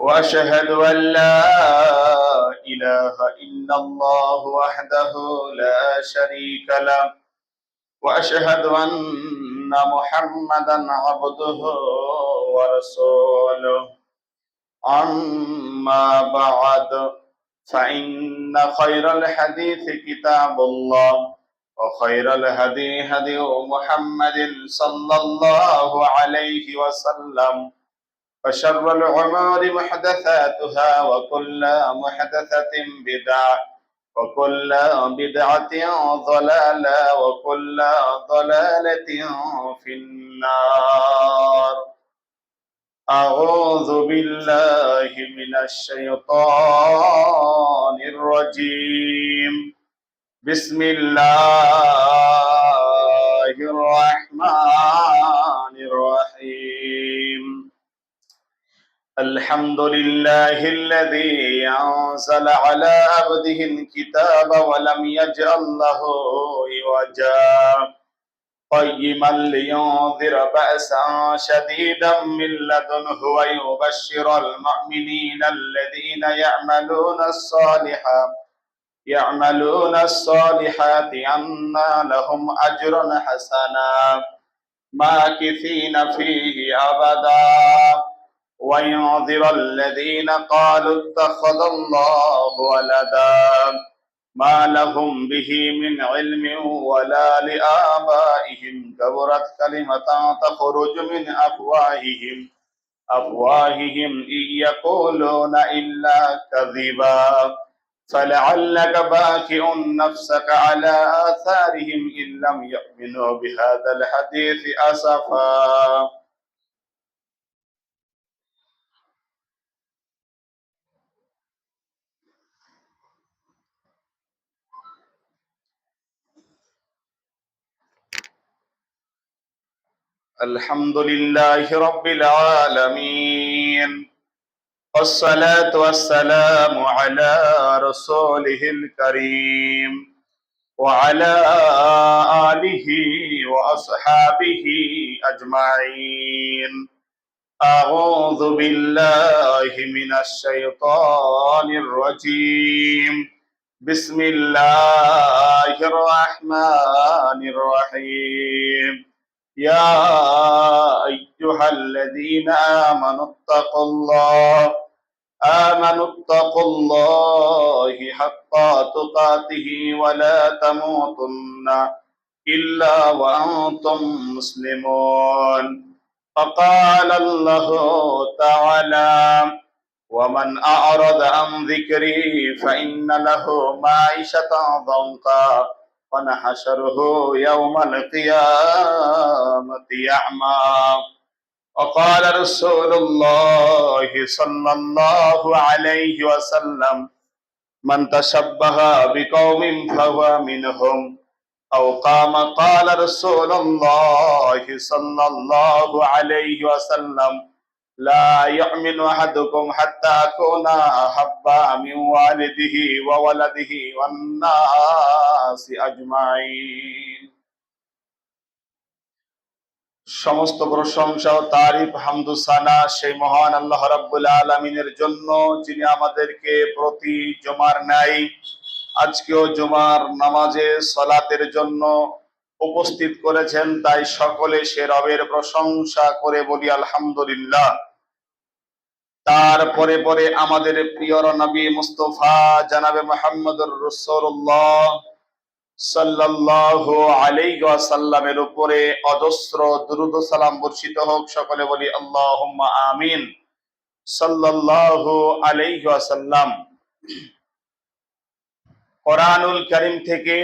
وأشهد أن لا إله إلا الله وحده لا شريك له وأشهد أن محمدا عبده ورسوله أما بعد فإن خير الحديث كتاب الله وخير الهدي هدي محمد صلى الله عليه وسلم وشر الأمور محدثاتها وكل محدثة بدعة وكل بدعة ضلالة وكل ضلالة في النار. أعوذ بالله من الشيطان الرجيم. بسم الله الرحمن الرحيم. الحمد لله الذي أنزل على عبده الكتاب ولم يجعل له عوجا قيما لينذر بأسا شديدا من لدنه ويبشر المؤمنين الذين يعملون الصالحات أن لهم أجرا حسنا ماكثين فيه أبدا وينذر الذين قالوا اتخذ الله ولدا ما لهم به من علم ولا لآبائهم كبرت كلمة تخرج من أفواههم إن يقولون إلا كذبا فلعلك باكع نفسك على آثارهم إن لم يؤمنوا بهذا الحديث أسفا. الحمد لله رب العالمين والصلاة والسلام على رسوله الكريم وعلى آله وأصحابه أجمعين. أعوذ بالله من الشيطان الرجيم. بسم الله الرحمن الرحيم. يا أيها الذين آمنوا اتقوا الله حق تقاته ولا تموتن إلا وأنتم مسلمون. فقال الله تعالى ومن أعرض عن ذكري فإن له معيشة ضنكا ونحشره يوم القيامة أعمى. وقال رسول الله صلى الله عليه وسلم من تشبه بقوم فهو منهم أو قال رسول الله صلى الله عليه وسلم لا يؤمن أحدكم حتى أكون أحب من والده وولده والناس أجمعين. সমস্ত প্রশংসা ও তারিফ হামদু সানা সেই মহান আল্লাহ রাব্বুল আলামিনের জন্য, যিনি আমাদেরকে প্রতি জুমার ন্যায় আজকেও জুমার নামাজে সালাতের জন্য উপস্থিত করেছেন। তাই সকলে সে রবের প্রশংসা করে বলি আলহামদুলিল্লাহ। তারপরে পরে আমাদের প্রিয় নবী মুস্তাফা জনাবে মুহাম্মদুর রাসূলুল্লাহ সাল্লাল্লাহু আলাইহি ওয়াসাল্লামের উপরে অজস্র দুরূদ ও সালাম বর্ষিত হোক। সকলে বলি আল্লাহুম্মা আমিন। সাল্লাল্লাহু আলাইহি ওয়াসাল্লাম। কোরআনুল কারীম থেকে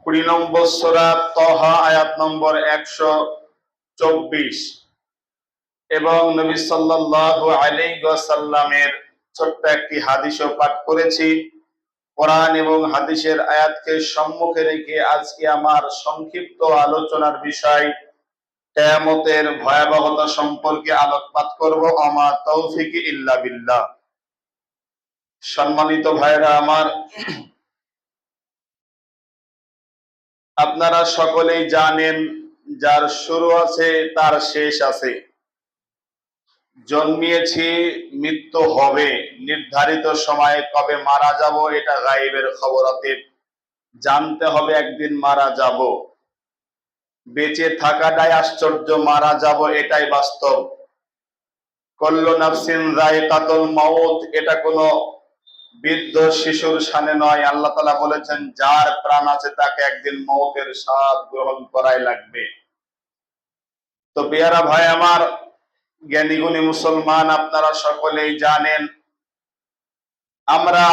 20 নম্বর সূরা তাহা আয়াত নম্বর 124 এবং নবী সাল্লাল্লাহু আলাইহি ওয়াসাল্লামের ছোট্ট একটি হাদিসও পাঠ করেছি। কোরআন এবং হাদিসের আয়াতকে সম্মুখে রেখে আজকে আমার সংক্ষিপ্ত আলোচনার বিষয় কিয়ামতের ভয়াবহতা সম্পর্কে আলোকপাত করব। আমা তৌফিক ইল্লা বিল্লাহ। সম্মানিত ভাইরা আমার, আপনারা সকলেই জানেন যার শুরু আছে তার শেষ আছে। জন্মিয়েছি, মৃত্যু হবে, নির্ধারিত সময়ে কবে মারা যাব এটা গায়েবের খবর, অতএব জানতে হবে একদিন মারা যাব। বেঁচে থাকাটাই আশ্চর্য, মারা যাব এটাই বাস্তব। কুল্লু নাফসিন যায়কাতুল মাউত, এটা কোনো বৃদ্ধ শিশুর শানে নয়। আল্লাহ তাআলা বলেছেন যার প্রাণ আছে তাকে একদিন মওতের স্বাদ গ্রহণ করাই লাগবে। তো পেয়ারা ভাই আমার, জ্ঞানী গুণী মুসলমান, আপনারা সকলেই জানেন, আমরা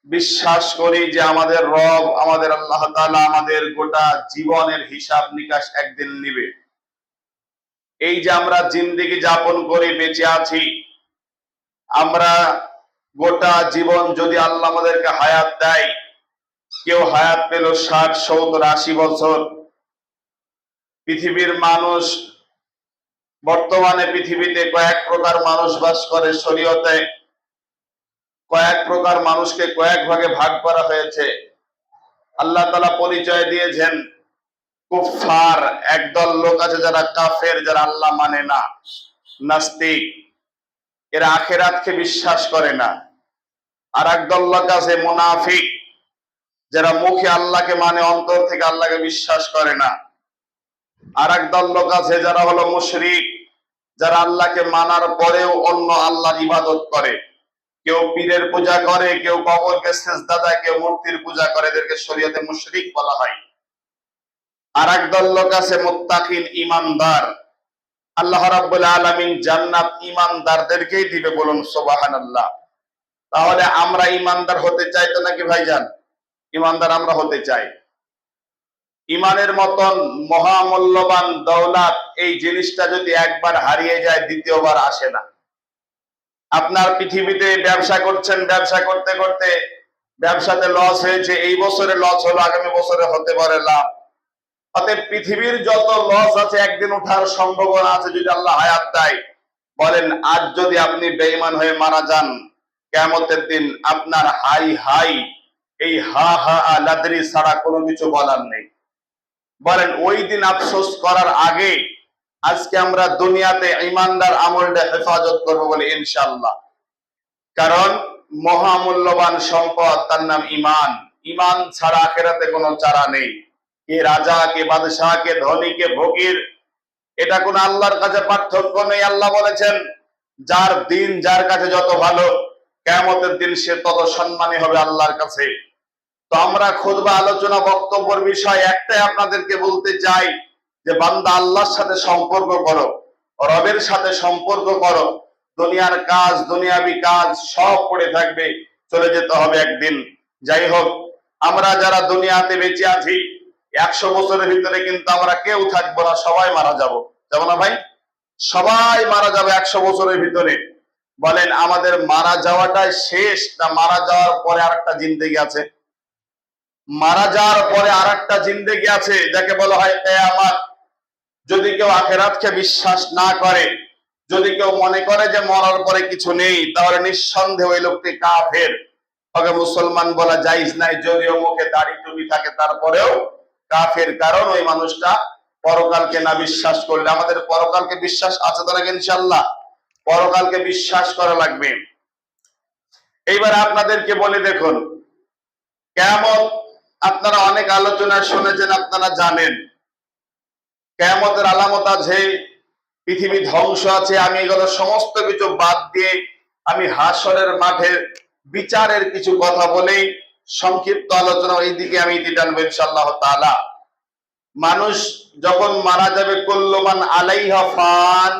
বিশ্বাস করি যে আমাদের রব, আমাদের আল্লাহ তাআলা আমাদের গোটা জীবনের হিসাব নিকাশ একদিন নিবে। এই যে আমরা জিন্দেগি যাপন করি, বেঁচে আছি, আমরা গোটা জীবন যদি আল্লাহ আমাদেরকে হায়াত দেয়, কেউ হায়াত পেল 60, 70, 80 বছর। পৃথিবীর মানুষ, বর্তমানে পৃথিবীতে কয়েক প্রকার মানুষ বাস করে। শরীয়তে কয়েক প্রকার মানুষকে কয়েক ভাগে ভাগ করা হয়েছে। আল্লাহ তাআলা পরিচয় দিয়েছেন কুফফার, একদল লোক আছে যারা কাফের, যারা আল্লাহ মানে না, নাস্তিক, এরা আখিরাতকে বিশ্বাস করে না। আর একদল লোক আছে মুনাফিক, যারা মুখে আল্লাহকে মানে অন্তর থেকে আল্লাহকে বিশ্বাস করে না। আর একদল লোক আছে যারা হলো মুশরিক, যারা আল্লাহকে মানার পরেও অন্য আল্লাহর ইবাদত করে। কেউ পীরের পূজা করে, কেউ কবরকে সিজদা দেয়, কেউ মূর্তির পূজা করে, এদেরকে শরীয়তে মুশরিক বলা হয়। আর একদল লোক আছে মুত্তাকিন, ঈমানদার। আল্লাহ রাব্বুল আলামিন জান্নাত ঈমানদারদেরকেই দিবে, বলুন সুবহানাল্লাহ। তাহলে আমরা ঈমানদার হতে চাই তো নাকি ভাইজান? ঈমানদার আমরা হতে চাই। ঈমানের মতন মহামূল্যবান দৌলত, এই জিনিসটা যদি একবার হারিয়ে যায় দ্বিতীয়বার আসে না। আপনার পৃথিবীতে ব্যবসা করছেন, ব্যবসা করতে করতে ব্যবসাতে লস হয়েছে, এই বছরে লস হলো, আগামী বছরে হতে পারে লাভ। অতএব পৃথিবীর যত লস আছে একদিন ওঠার সম্ভাবনা আছে যদি আল্লাহ হায়াত দেয়। বলেন আজ যদি আপনি বেঈমান হয়ে মারা যান, কিয়ামতের দিন আপনার হাই হাই, এই হা হা লাদরি ছাড়া কোনো কিছু বলার নেই। বলেন ওই দিন আফসোস করার আগে আজকে আমরা দুনিয়াতে ঈমানদার আমলটা হেফাজত করবো বলে ইনশাআল্লাহ। কারণ মহামূল্যবান সম্পদ, তার নাম ঈমান। ঈমান ছাড়া আখিরাতে কোনো চারা নেই। কে রাজা, কে বাদশাহ, কে ধনী, কে ফকির, এটা কোন আল্লাহর কাছে পার্থক্য নেই। আল্লাহ বলেছেন যার দিন যার কাছে যত ভালো, কিয়ামতের দিন সে তত সম্মানী হবে আল্লাহর কাছে। তো আমরা খুতবা, আলোচনা, বক্তব্যের বিষয় একটাই আপনাদেরকে বলতে চাই যে বান্দা আল্লাহর সাথে সম্পর্ক করো, রবের সাথে সম্পর্ক করো। দুনিয়ার কাজ, দুনিয়াবি কাজ সব পড়ে থাকবে, চলে যেতে হবে একদিন। যাই হোক, আমরা যারা দুনিয়াতে বেঁচে আছি 100 বছরের ভিতরে কিন্তু আমরা কেউ থাকবো না, সবাই মারা যাব। যাব না ভাই? সবাই মারা যাবে 100 বছরের ভিতরে। বলেন আমাদের মারা যাওয়াটাই শেষ, না মারা যাওয়ার পরে আরেকটা জিন্দেগি আছে? মারা যাওয়ার পরে আরেকটা জিন্দেগি আছে, যাকে বলা হয় কিয়ামত। যদি কেউ আখিরাতকে বিশ্বাস না করে, যদি কেউ মনে করে যে মরার পরে কিছু নেই, তাহলে নিঃসন্দেহে ওই লোকটি কাফের। ওকে মুসলমান বলা জায়েজ নাই, যদিও মুখে দাড়ি টুপি থাকে, তারপরেও কাফের। কারণ ওই মানুষটা পরকালকে না বিশ্বাস করলে। আমাদের পরকালকে বিশ্বাস আছে তো নাকি? ইনশাআল্লাহ পরকালকে বিশ্বাস করা লাগবে। এইবার আপনাদেরকে বলে দেখুন, কিয়ামত আপনারা অনেক আলোচনা শুনেছেন, আপনারা জানেন কিয়ামতের আলামত আছে, পৃথিবী ধ্বংস আছে। আমি এগুলো সমস্ত কিছু বাদ দিয়ে আমি হাসরের মাঠের বিচারের কিছু কথা বলেই সংক্ষিপ্ত আলোচনা এই দিকে আমি টানবো ইনশাআল্লাহ তাআলা। মানুষ যখন মারা যাবে, কুল্লু মান আলাইহা ফান,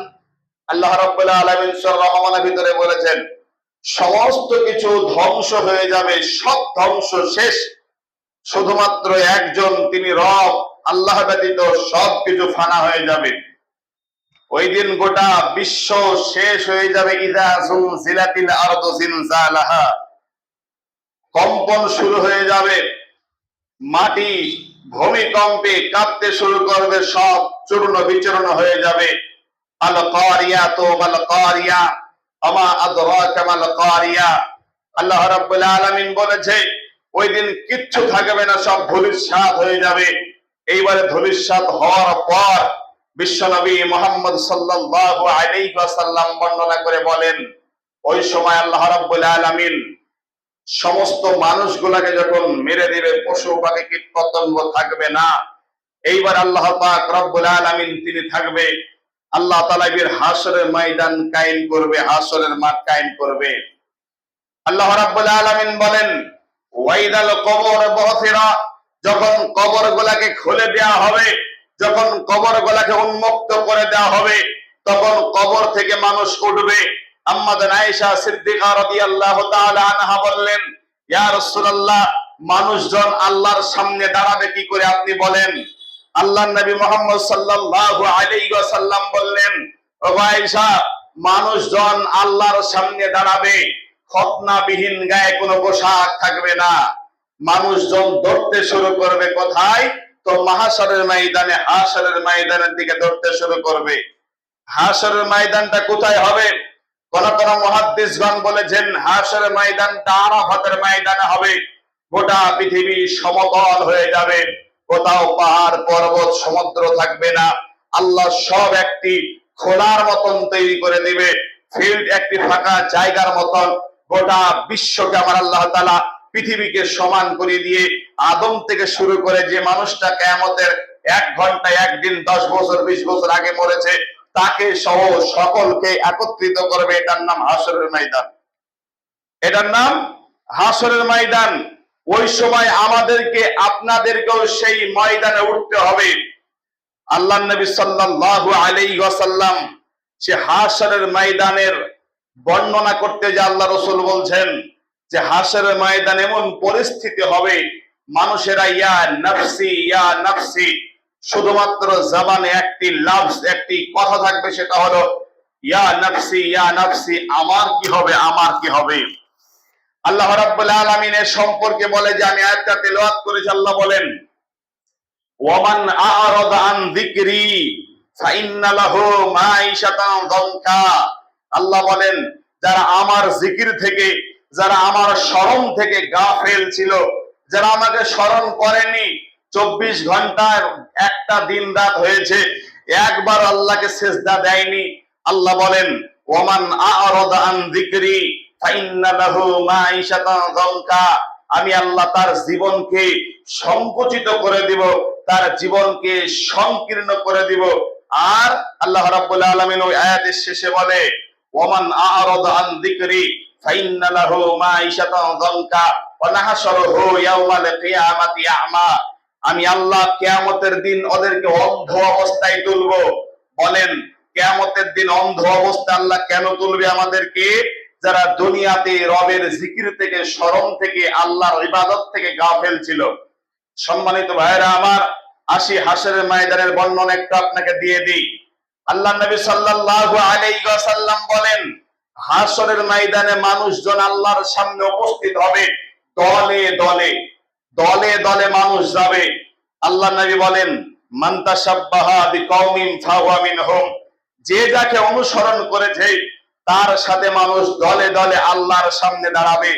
আল্লাহ রাব্বুল আলামিন সূরা রহমানের ভিতরে বলেছেন সমস্ত কিছু ধ্বংস হয়ে যাবে, সব ধ্বংস শেষ, শুধুমাত্র একজন, তিনি রব, আল্লাহ ব্যতীত সবকিছু ফানা হয়ে যাবে। ওই দিন গোটা বিশ্ব শেষ হয়ে যাবে। ইযা যুলজিলাতিল আরদু জিলজালাহা, কম্পন শুরু হয়ে যাবে, মাটি ভূমিকম্পে কাঁপতে শুরু করবে, সব চূর্ণ বিচূর্ণ হয়ে যাবে। আল কারিয়াতু মাল কারিয়া আমা আদরাকা মাল কারিয়া। আল্লাহ রাব্বুল আলামিন বলেছে ওই দিন কিচ্ছু থাকবে না, সব ধূলিসাৎ হয়ে যাবে। এইবারে ধূলিসাৎ হওয়ার পর বিশ্বনবী মুহাম্মদ সাল্লাল্লাহু আলাইহি ওয়াসাল্লাম বর্ণনা করে বলেন, ওই সময় আল্লাহ রাব্বুল আলামিন সমস্ত মানুষগুলাকে যখন মেরে দিবে, পশু পাখি কীট পতঙ্গ থাকবে না, এইবার আল্লাহ পাক রব্বুল আলামিন তিনি থাকবে। আল্লাহ তাআলা বীর হাসরের ময়দান কায়েম করবে, হাসরের মাঠ কায়েম করবে। আল্লাহ রাব্বুল আলামিন বলেন, ওয়াইদাল কবর বহসিরা, যখন কবরগুলাকে খুলে দেওয়া হবে, যখন কবরগুলাকে উন্মুক্ত করে দেওয়া হবে, তখন কবর থেকে মানুষ উঠবে। আম্মাজান আয়েশা সিদ্দিকা রাদিয়াল্লাহু তাআলা আনহা বললেন, ইয়া রাসূলুল্লাহ, মানুষজন আল্লাহর সামনে দাঁড়াবে কি করে আপনি বলেন। আল্লাহর নবী মুহাম্মদ সাল্লাল্লাহু আলাইহি ওয়াসাল্লাম বললেন, ও আয়েশা, মানুষজন আল্লাহর সামনে দাঁড়াবে, খতনাবিহীন গায়ে কোনো পোশাক থাকবে না। মানুষজন দৌড়তে শুরু করবে কোথায়? তো মাহশরের ময়দানে, হাশরের ময়দানের দিকে দৌড়তে শুরু করবে। হাশরের ময়দানটা কোথায় হবে? কোন কোন মুহাদ্দিসগণ বলেছেন হাশরের ময়দানটা আরাফাতের ময়দানে হবে। গোটা পৃথিবী সমতল হয়ে যাবে, কোথাও পাহাড় পর্বত সমুদ্র থাকবে না। আল্লাহ সব একটি খোলার মতন তৈরি করে দিবে, ফিল্ড একটি ফাঁকা জায়গার মতন। গোটা বিশ্বকে আমার আল্লাহ তাআলা পৃথিবীকে সমান করে দিয়ে আদম থেকে শুরু করে যে মানুষটা কিয়ামতের 1 ঘন্টা 1 দিন 10 বছর 20 বছর আগে মরেছে, তাকে সহ সকলকে একত্রিত করবে। এটার নাম হাশরের ময়দান, এটার নাম হাশরের ময়দান। ওই সময় আমাদেরকে আপনাদেরকেও সেই ময়দানে উঠতে হবে। আল্লাহর নবী সাল্লাল্লাহু আলাইহি ওয়াসাল্লাম সে হাশরের ময়দানের বর্ণনা করতে যে আল্লাহ রাসূল বলছেন যে হাশরের ময়দানে এমন পরিস্থিতি হবে, মানুষেরা ইয়া নাফসি ইয়া নাফসি, শুধুমাত্র জবানে একটি লফজ, একটি কথা থাকবে, সেটা হলো ইয়া নাফসি ইয়া নাফসি, আমার কি হবে, আমার কি হবে। আল্লাহ রাব্বুল আলামিনের সম্পর্কে বলে যে, আমি আয়াতটা তেলাওয়াত করেছি, আল্লাহ বলেন, ওয়ামান আ'রাদা আন যিকরি ফাইন্না লাহু মাঈশাতান যানকা। আল্লাহ বলেন, যারা আমার জিকির থেকে, যারা আমার স্মরণ থেকে গাফেল ছিল, যারা আমাকে স্মরণ করেনি, 24 ঘন্টার একটা দিন রাত হয়েছে, একবার আল্লাহকে সিজদা দেয়নি, আল্লাহ বলেন, ওয়ামান আ'রাদা আন যিকরি ফাইন্না লাহু মাঈশাতান যানকা। আমি আল্লাহ তার জীবনকে সংকুচিত করে দিব, তার জীবনকে সংকীর্ণ করে দিব। আর আল্লাহ রাব্বুল আলামিন ওই আয়াতের শেষে বলে, ওয়ামান আ'রাদা আন যিকরি ফাইন্না লাহু মাঈশাতান যানকা ওয়া নাহশুরুহু ইয়াওমাল কিয়ামাতি আ'মা। আমি আল্লাহ কিয়ামতের দিন ওদেরকে অন্ধ অবস্থায় তুলব। বলেন, কিয়ামতের দিন অন্ধ অবস্থায় আল্লাহ কেন তুলবে আমাদেরকে? যারা দুনিয়াতে রবের জিকির থেকে, স্মরণ থেকে, আল্লাহর ইবাদত থেকে গাফেল ছিল। সম্মানিত ভাইরা আমার, আসি হাশরের ময়দানের বর্ণনা একটু আপনাকে দিয়ে দিই। আল্লাহ নবী সাল্লাল্লাহু আলাইহি ওয়াসাল্লাম বলেন, হাশরের ময়দানে মানুষজন আল্লাহর সামনে উপস্থিত হবে, দলে দলে, দলে দলে মানুষ যাবে। আল্লাহ নবী বলেন, মান তাশাব্বাহা বিকওমিন ফাহুয়া মিনহুম। যে যাকে অনুসরণ করেছে তার সাথে মানুষ দলে দলে আল্লাহর সামনে দাঁড়াবে।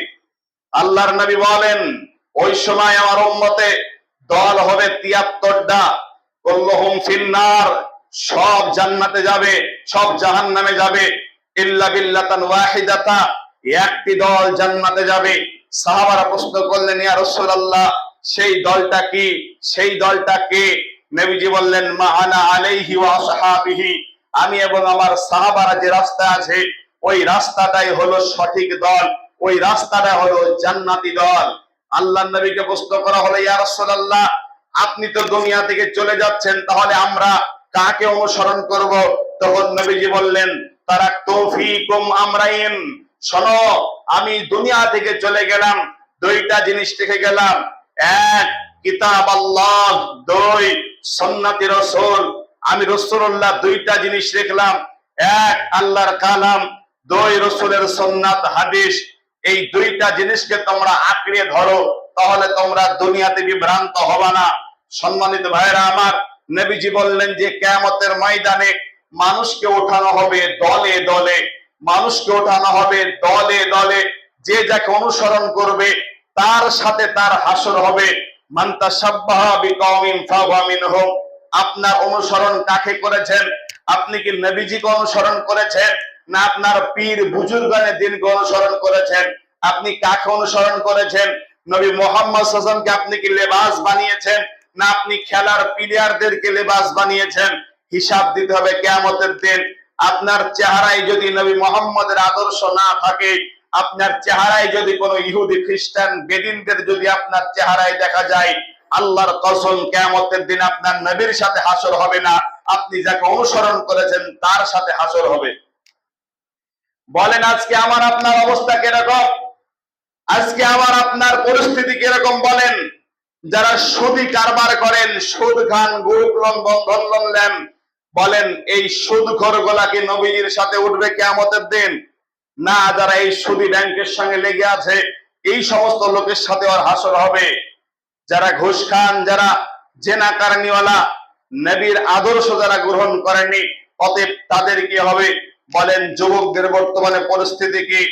আল্লাহর নবী বলেন, ওই সময় আমার উম্মতে দল হবে 73টা, কুল্লুহুম ফিন্নার, সব জান্নাতে যাবে, সব জাহান্নামে যাবে, ইল্লা বিল্লাতান ওয়াহিদাতা, একটি দল জান্নাতে যাবে। সাহাবারা প্রশ্ন করলেন, ইয়া রাসূলুল্লাহ, সেই দলটা কি, সেই দলটা কে? নবীজি বললেন, মা আনা আলাইহি ওয়া আসহাবিহি, আমি এবং আমার সাহাবারা যে রাস্তা আছে, ওই রাস্তাটাই হলো সঠিক দল, ওই রাস্তাটা হলো জান্নাতি দল। আল্লাহর নবীকে প্রশ্ন করা হলো, ইয়া রাসূলুল্লাহ, আপনি তো দুনিয়া থেকে চলে যাচ্ছেন, তাহলে আমরা কাকে অনুসরণ করব? তখন নবীজি বললেন, তারাকতু ফীকুম আমরাইন, শোনো, আমি দুনিয়া থেকে চলে গেলাম, দুইটা জিনিস রেখে গেলাম। এক, কিতাব আল্লাহ, দুই, সুন্নতি রাসূল। আমি রাসূলুল্লাহ দুইটা জিনিস রাখলাম, এক আল্লাহর কালাম, দুই রাসূলের সুন্নাত হাদিস। এই দুইটা জিনিসকে তোমরা আঁকড়ে ধরো, তাহলে তোমরা দুনিয়াতে বিভ্রান্ত হবে না। সম্মানিত ভাইরা আমার, নবীজি বললেন যে কিয়ামতের ময়দানে মানুষকে ওঠানো হবে দলে দলে, মানুষকে ওঠানো হবে দলে দলে। যে যাকে অনুসরণ করবে তার সাথে তার হাসর হবে। মান তাশাব্বাহা বিকওমিন ফাহুয়া মিনহুম। আপনার অনুসরণ কাকে করেছেন? আপনি কি নবীজিকে অনুসরণ করেছেন, না আপনার পীর বুজুর্গানের দিনকে অনুসরণ করেছেন? আপনি কাকে অনুসরণ করেছেন? নবী মোহাম্মদ সাল্লাল্লাহু আলাইহি ওয়াসাল্লামকে আপনি কি লেবাস বানিয়েছেন, না আপনি খেলার প্লেয়ারদেরকে লেবাস বানিয়েছেন? হিসাব দিতে হবে কিয়ামতের দিন। আপনার চেহারায় যদি নবী মোহাম্মদের আদর্শ না থাকে, আপনার চেহারায় যদি কোনো ইহুদি খ্রিস্টান বেদিনদের যদি আপনার চেহারায় দেখা যায়, আল্লাহর কসম কিয়ামতের দিন আপনার নবীর সাথে হাসর হবে না, আপনি যাকে অনুসরণ করেছেন তার সাথে হাসর হবে। বলেন আজকে আমার আপনার অবস্থা কিরকম? আজকে আমার আপনার পরিস্থিতি কিরকম বলেন? যারা সুদি কারবার করেন, সুদ খান, গ্রুপ লোন, বন্ধন লোন নেন, বলেন এই সুদখোর গুলা কি নবীজির সাথে উঠবে কিয়ামতের দিন? না, যারা এই সুদি ব্যাংকের সঙ্গে লেগে আছে এই সমস্ত লোকের সাথে আর হাসর হবে। যারা ঘুষ খান, যারা জেনাকারনীওয়ালা, নবীর আদর্শ যারা গ্রহণ করেনি, অতএব তাদের কি হবে? বলেন যুবকদের বর্তমানে পরিস্থিতি কি?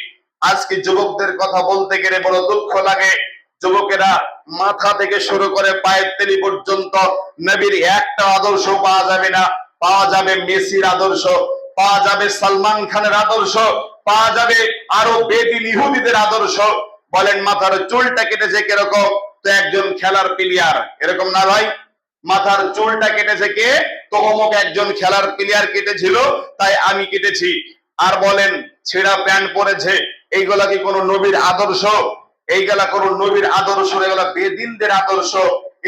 আজকে যুবকদের কথা বলতে গেলে বড় দুঃখ লাগে। যুবকেরা মাথা থেকে শুরু করে পায়ের তেলি পর্যন্ত নবীর একটা আদর্শ পাওয়া যাবে না। পাওয়া যাবে মেসির আদর্শ, পাওয়া যাবে সালমান খানের আদর্শ, পাওয়া যাবে আরো বেদিন ইহুদিদের আদর্শ। বলেন মাথার চুলটা কেটেছে কিরকম? তো একজন খেলার প্লেয়ার, এরকম না ভাই? মাথার চুলটা কেটেছে কে? তো অমুক একজন খেলার প্লেয়ার কেটেছিল, তাই আমি কেটেছি। আর বলেন ছেঁড়া প্যান্ট পরেছে, এইগুলা কি কোনো নবীর আদর্শ? এইগুলা কোনো নবীর আদর্শ? এগুলা বেদিনদের আদর্শ।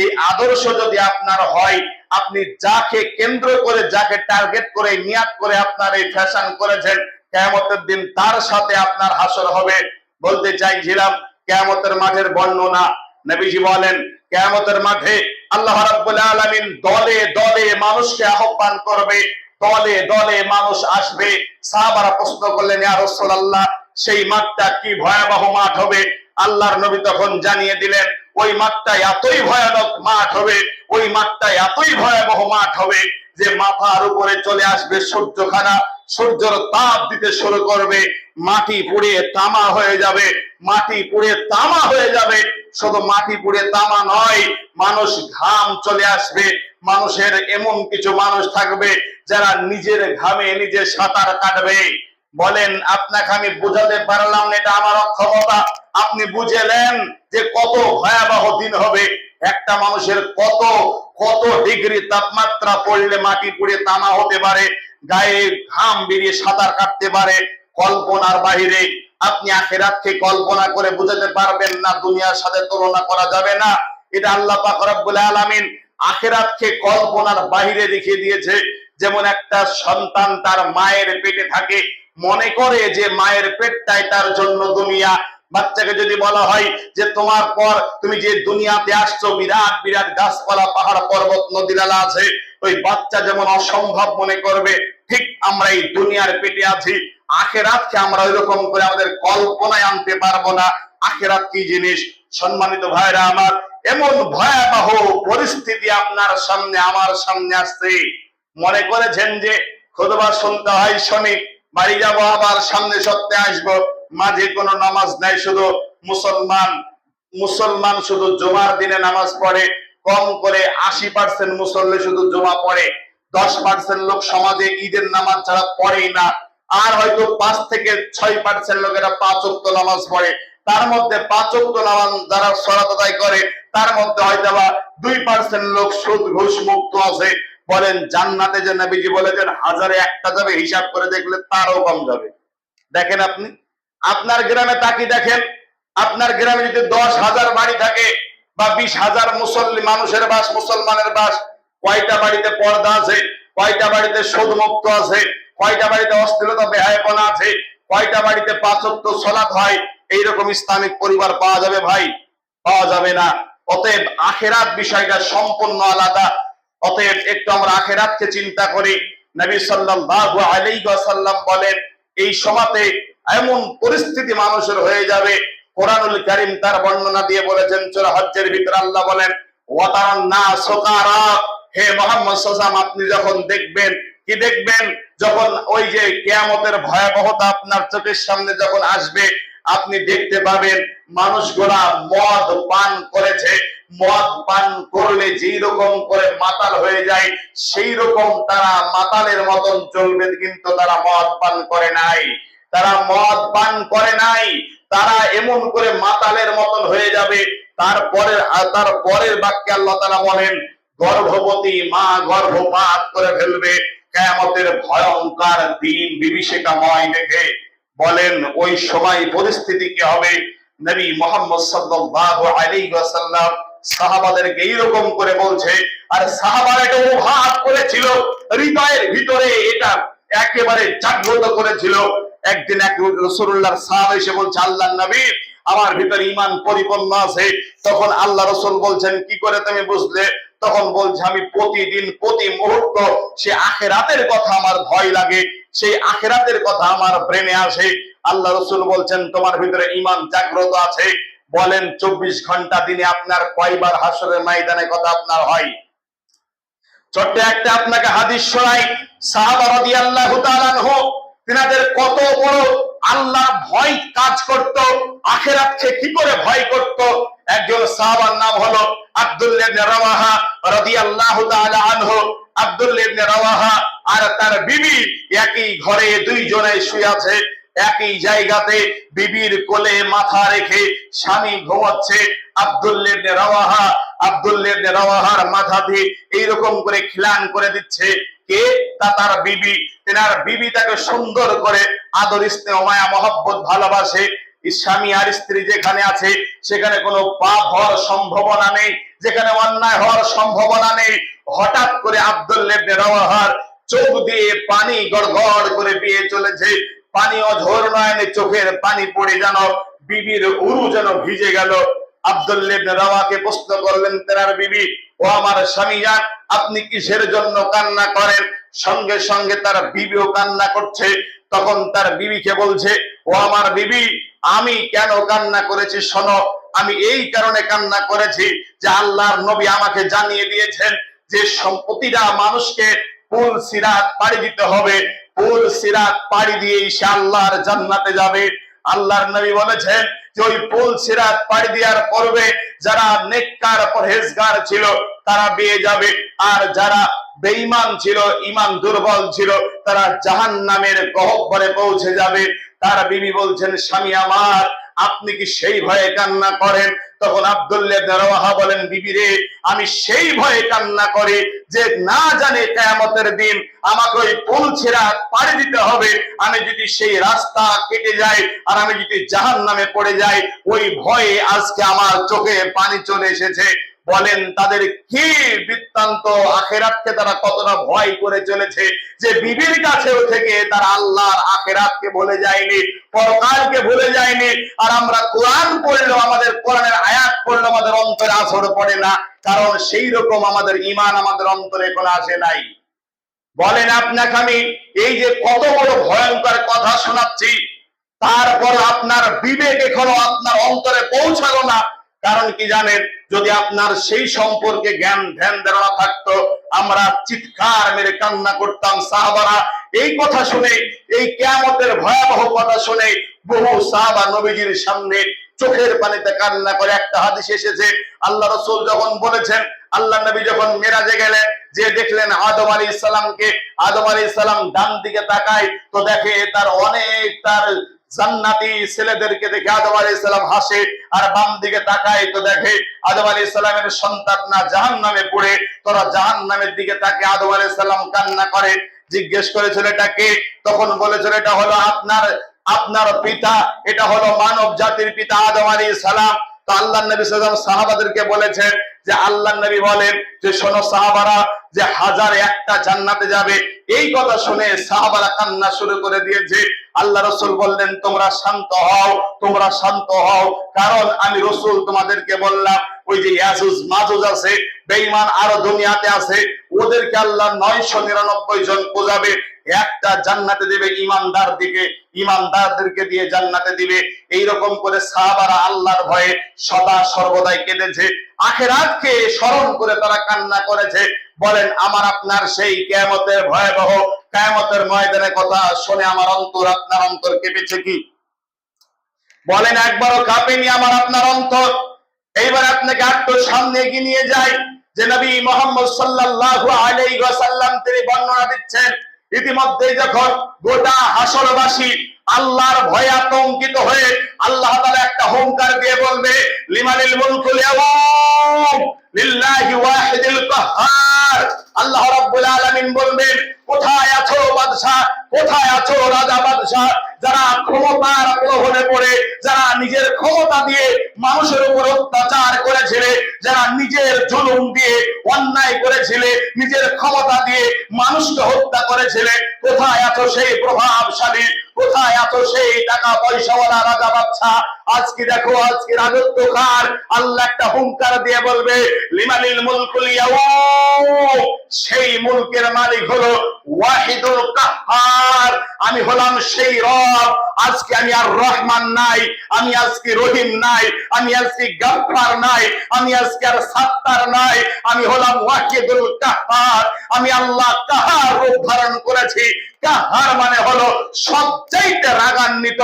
এই আদর্শ যদি আপনার হয়, আপনি যাকে কেন্দ্র করে, যাকে টার্গেট করে, নিয়াত করে আপনার এই ফ্যাশন করেছেন, কিয়ামতের দিন তার সাথে আপনার হাসর হবে। বলতে চাইছিলাম কিয়ামতের মাঠের বর্ণনা। নবীজি বলেন কিয়ামতের মাঠে আল্লাহ রাব্বুল আলামিন দলে দলে মানুষকে আহ্বান করবে, দলে দলে মানুষ আসবে। সাহাবারা প্রশ্ন করলেন, ইয়া রাসূলুল্লাহ, সেই মাঠটা কি ভয়াবহ মাঠ হবে? আল্লাহর নবী তখন জানিয়ে দিলেন, ওই মাঠটা এতই ভয়ানক মাঠ হবে, ওই মাঠটা এতই ভয়াবহ মাঠ হবে যে মাথার উপরে চলে আসবে সূর্যখানা, সূর্যের তাপ দিতে শুরু করবে, মাটি পুড়িয়ে তামা হয়ে যাবে, মাটি পুড়ে তামা হয়ে যাবে। শুধু মাটি পুড়ে তামা নয়, মানুষ ঘাম চলে আসবে। মানুষের এমন কিছু মানুষ থাকবে যারা নিজের ঘামে নিজে সাঁতার কাটবে। বলেন আপনাকে আমি বুঝাতে পারলাম না, এটা আমার অক্ষমতা। আপনি বুঝেলেন যে কত ভয়াবহ দিন হবে। একটা মানুষের কত কত ডিগ্রি তাপমাত্রা পড়লে মাটি পুড়ে তামা হতে পারে, গায়ে ঘাম বেরিয়ে সাঁতার কাটতে পারে, কল্পনার বাহিরে। আপনি আখিরাতকে কল্পনা করে বুঝাতে পারবেন না, দুনিয়ার সাথে তুলনা করা যাবে না। এটা আল্লাহ পাক রব্বুল আলামিন আখিরাতকে কল্পনার বাহিরে রেখে দিয়েছে। যেমন একটা সন্তান তার মায়ের পেটে থাকে, মনে করে যে মায়ের পেটটাই তার জন্য দুনিয়া। বাচ্চাকে যদি বলা হয় যে তোমার পর তুমি যে দুনিয়াতে আসছো বিরাট বিরাট গাছপালা, পাহাড়, পর্বত, নদী নালা আছে, ওই বাচ্চা যেমন অসম্ভব মনে করবে, ঠিক আমরা এই দুনিয়ার পেটে আছি। আখিরাতকে আমরা ওইরকম করে আমাদের কল্পনায় আনতে পারবো না। আখিরাত কি জিনিস? সম্মানিত ভাইরা আমার, এমন ভয়াবহ পরিস্থিতি আপনার সামনে, আমার সামনে আসছে। মনে করেছেন যে খুতবা শুনতে হয়, শনি বাড়ি যাবো, আবার সামনে সপ্তাহে আসবো, মাঝে কোনো নামাজ নাই। শুধু মুসলমান শুধু জুমার দিনে নামাজ পড়ে, কম করে 80% মুসল্লি শুধু জুমা পড়ে, 10% লোক সমাজে ঈদের নামাজ ছাড়া পড়েই না। আর হয়তো 5 থেকে 6% লোকেরা 5 ওয়াক্ত নামাজ পড়ে। তার মধ্যে 5 ওয়াক্ত নামাজ যারা সালাত আদায় করে, তার মধ্যে হয়তো 2% লোক সুদ ঘুষ মুক্ত আছে। বলেন জান্নাতে যে নবীজি বলেছেন হাজারে একটা যাবে, হিসাব করে দেখলে তারও কম যাবে। দেখেন আপনি আপনার গ্রামে তাকি দেখেন, আপনার গ্রামে যদি 10,000 বাড়ি থাকে বা 20,000 মুসল্লি মানুষের বাস, মুসলমানের বাস, কয়টা বাড়িতে পর্দা আছে? কয়টা বাড়িতে সুদ মুক্ত আছে? কয়টা বাড়িতে অশ্লীলতা, বেহায়াপনা আছে? কয়টা বাড়িতে 5 ওয়াক্ত সালাত হয়? এইরকম ইসলামিক পরিবার পাওয়া যাবে ভাই? পাওয়া যাবে না। অতএব আখিরাত বিষয়টা সম্পূর্ণ আলাদা। অতএব একটু আমরা আখিরাতকে চিন্তা করি। নবী সাল্লাল্লাহু আলাইহি ওয়াসাল্লাম বলেন এই সময়তে এমন পরিস্থিতি মানুষের হয়ে যাবে। কোরআনুল কারীম তার বর্ণনা দিয়ে বলেছেন, সূরা হজ্জের ভিতরে আল্লাহ বলেন ওয়াতারান নাস সুকারা। হে মুহাম্মদ সাল্লাল্লাহু আলাইহি ওয়াসাল্লাম, আপনি যখন দেখবেন, কি দেখবেন? যখন ওই যে কিয়ামতের ভয়াবহতা আপনার চোখের সামনে যখন আসবে, আপনি দেখতে পাবেন মানুষগুলা মদ পান করেছে, মদ পান করলে যেই রকম করে মাতাল হয়ে যায় সেই রকম তারা মাতালের মতন চলবে, কিন্তু তারা মদ পান করে নাই। তারা মদ পান করে নাই, তারা এমন করে মাতালের মতন হয়ে যাবে। তারপরের বাক্যে আল্লাহ তাআলা বলেন, গর্ভবতী মা গর্ভপাত করে ফেলবে। কিয়ামতের ভয়ঙ্কর দিন বিভীষিকাময় দেখে বলেন ওই সময় পরিস্থিতি কি হবে। নবী মুহাম্মদ সাল্লাল্লাহু আলাইহি ওয়াসাল্লাম সাহাবাদেরকে এইরকম করে বলছে, আর সাহাবারা এটা অনুভব করেছিল, হৃদয়ের ভিতরে এটা একেবারে জাগ্রত করেছিল। একদিন এক রাসূলুল্লাহর সাহাবা এসে বলছে, আল্লাহর নবী আমার ভিতরে ঈমান পরিপূর্ণ আছে। তখন আল্লাহ রাসূল বলছেন, কি করে তুমি বুঝলে? তখন বলছে, আমি প্রতিদিন প্রতি মুহূর্ত সে আখিরাতের কথা আমার ভয় লাগে, সেই আখিরাতের কথা আমার ব্রেনে আসে। আল্লাহ রাসূল বলছেন, তোমার ভিতরে ঈমান জাগ্রত আছে। বলেন 24 ঘন্টা দিনে আপনার কয়বার হাসরের ময়দানে কথা আপনার হয়? ছোট্ট একটা আপনাকে হাদিস শোনাই। সাহাবা রাদিয়াল্লাহু তাআলা আনহু তিনাদের কত বড় আল্লাহর ভয় কাজ করত, আখিরাতকে কি করে ভয় করত। একজন সাহাবার নাম হলো আব্দুল্লাহ ইবনে রাওয়াহা রাদিয়াল্লাহু তাআলা আনহু। আব্দুল্লাহ ইবনে রাওয়াহা আর তার বিবি একই ঘরে দুইজনে শুয়ে আছে, একই জায়গাতে বিবির কোলে মাথা রেখে স্বামী ঘুমাচ্ছে। আব্দুল্লাহ ইবনে রাওয়াহার মাথা দিয়ে এইরকম করে খিলান করে দিচ্ছে কে? তার বিবি। তেনার বিবি তাকে সুন্দর করে আদর স্নেহ মায়া মহব্বত ভালোবাসে। স্বামী আর স্ত্রী যেখানে আছে সেখানে কোনো পাপ হওয়ার সম্ভাবনা নেই, যেখানে অন্যায় হওয়ার সম্ভাবনা নেই। হঠাৎ করে আব্দুল্লাহ ইবনে রাওয়াহার চোখ দিয়ে পানি গড়গড় করে বেয়ে চলেছে। পানি অঝোর নয়নে চোখের পানি পড়ে যেন বিবির উরু যেন ভিজে গেল। আব্দুল্লাহ ইবনে রাওয়াহাকে প্রশ্ন করলেন তেনার বিবি, ও আমার স্বামী জান, আপনি কিসের জন্য কান্না করেন? সঙ্গে সঙ্গে তার বিবিও কান্না করছে। তখন তার বিবিকে বলছে, ও আমার বিবি, আমি কেন কান্না করেছি শোনো। আমি এই কারণে কান্না করেছি যে আল্লাহর নবী আমাকে জানিয়ে দিয়েছেন যে প্রতিটা মানুষকে পুল সিরাত পাড়ি দিতে হবে, পুল সিরাত পাড়ি দিয়ে সে আল্লাহর জান্নাতে যাবে। আল্লাহর নবী বলেছেন যে ওই পুল সিরাত পাড়ি দেওয়ার পূর্বে যারা নেককার পরহেজগার ছিল তারা পেয়ে যাবে, আর যারা বেঈমান ছিল, ঈমান দুর্বল ছিল, তারা জাহান্নামের গহ্বরে পৌঁছে যাবে। তার বিবি বলছেন, স্বামী আমার, আপনি কি সেই ভয়ে কান্না করেন? তখন আব্দুল্লাহ ইবনে রাওয়াহা বলেন, বিবি রে, আমি সেই ভয়ে কান্না করি যে না জানি কিয়ামতের দিন আমাকে ওই পুল সিরাত পাড়ি দিতে হবে। আমি যদি সেই রাস্তা কেটে যাই আর আমি যদি জাহান্নামে পড়ে যাই, ওই ভয়ে আজকে আমার চোখে পানি চলে এসেছে। বলেন তাদের কি বৃত্তান্ত, আখিরাতকে তারা কতটা ভয় করে চলেছে যে বিবির কাছেও থেকে তারা আল্লাহর আখিরাতকে ভুলে যায়নি, পরকালকে ভুলে যায়নি। আর আমরা কোরআন পড়লেও, আমাদের কোরআনের আয়াত পড়লেও আমাদের অন্তরে আসর পড়ে না, কারণ সেই রকম আমাদের ঈমান আমাদের অন্তরে কোনো আসে নাই। বলেন আপনাকে আমি এই যে কত বড় ভয়ঙ্কর কথা শোনাচ্ছি, তারপর আপনার বিবেক এখনো আপনার অন্তরে পৌঁছালো না। কারণ কি জানেন, যদি আপনার সেই সম্পর্কে জ্ঞান ধ্যান ধারণা থাকতো, আমরা চিৎকার মেরে কান্না করতাম। সাহাবারা এই কথা শুনে, এই কিয়ামতের ভয়াবহ কথা শুনে বহু সাহাবা নবীজির সামনে চোখের পানিতে কান্না করে। একটা হাদিস এসেছে, আল্লাহ রাসূল যখন বলেছেন, আল্লাহ নবী যখন মেরাজে গেলেন, যে দেখলেন আদম আলাইহিস সালামকে, আদম আলাইহিস সালাম ডান দিকে তাকায় তো দেখে তার অনেক তার জান্নাতি ছেলেদেরকে দেখে আদম আলাইহিস সালাম হাসে, আর বাম দিকে তাকায় তো দেখে আদম আলাইহিস সালামের সন্তানরা জাহান্নামে পড়ে, তোরা জাহান্নামের দিকে তাকে আদম আলাইহিস সালাম কান্না করে। জিজ্ঞেস করেছিল এটা কে? তখন বলেছিল এটা হলো আপনার পিতা, এটা হলো মানব জাতির পিতা আদম আলাইহিস সালাম। তো আল্লাহর নবী সাল্লাল্লাহু আলাইহি ওয়াসাল্লাম সাহাবাদেরকে বলেছেন যে আল্লাহর নবী বলেন যে শোনো সাহাবারা, যে 1001টা জান্নাতে যাবে। এই কথা শুনে সাহাবারা কান্না শুরু করে দিয়েছে। আল্লাহ রাসূল বললেন, তোমরা শান্ত হও, তোমরা শান্ত হও, কারণ আমি রাসূল তোমাদেরকে বললাম ওই যে ইয়াজুজ মাজুজ আছে, বেঈমান আরো দুনিয়াতে আছে, ওদেরকে আল্লাহ 999 জন পূজাবে, একটা জান্নাতে দিবে ইমানদারদেরকে দিয়ে জান্নাতে দিবে। এইরকম করে সাহাবারা আল্লাহর ভয়ে সদা সর্বদাই কেঁদেছে, আখিরাতকে স্মরণ করে তারা কান্না করেছে। বলেন আমার আপনার সেই কিয়ামতের ভয়াবহ কিয়ামতের ময়দানের কথা শুনে আমার অন্তর, আপনার অন্তর কেঁপেছে কি? বলেন একবারও কাঁপেনি আমার আপনার অন্তর? এইবার আপনাকে একটু সামনে এগিয়ে নিয়ে যাই যে নবী মুহাম্মদ সাল্লাল্লাহু আলাইহি ওয়াসাল্লাম তিনি বর্ণনা দিচ্ছেন, ইতিমধ্যে যখন গোটা হাসরবাসী আল্লাহর ভয়ে আতঙ্কিত হয়ে আল্লাহ তাআলা একটা হুঙ্কার দিয়ে বলবে, লিমানিল মুলকুল ইয়াউম লিল্লাহি ওয়াহিদিল কাহ্হার। আল্লাহ রাব্বুল আলামিন বলবেন, কোথায় আছো বাদশা, কোথায় আছো রাজা বাদশা, যারা ক্ষমতার প্রলোভনে পড়ে, যারা নিজের ক্ষমতা দিয়ে মানুষের উপর অত্যাচার করেছিলে, যারা নিজের জুলুম দিয়ে অন্যায় করেছিলে, নিজের ক্ষমতা দিয়ে মানুষকে হত্যা করেছিলে, কোথায় আছো সেই প্রভাবশালী, কোথায় আছো সেই টাকা পয়সাওয়ালা রাজা বাদশা? আজকে দেখো, আজকে রাজত্ব কার? আল্লাহ একটা হুঙ্কার দিয়ে বলবে, লিমানিল মুলকুল ইয়াউম, সেই মুলকের মালিক হলো ওয়াহিদুল কাহ্হার, আমি হলাম সেই রব। আজকে আমি আর রহমান নাই, আমি আজকে রহিম নাই, আমি আজকে গফফার নাই, আমি আজকে আর সাত্তার নাই, আমি হলাম ওয়াহিদুল কাহ্হার। আমি আল্লাহ কাহার রূপ ধারণ করেছি। কাহার মানে হলো সবচাইতে রাগান্বিত।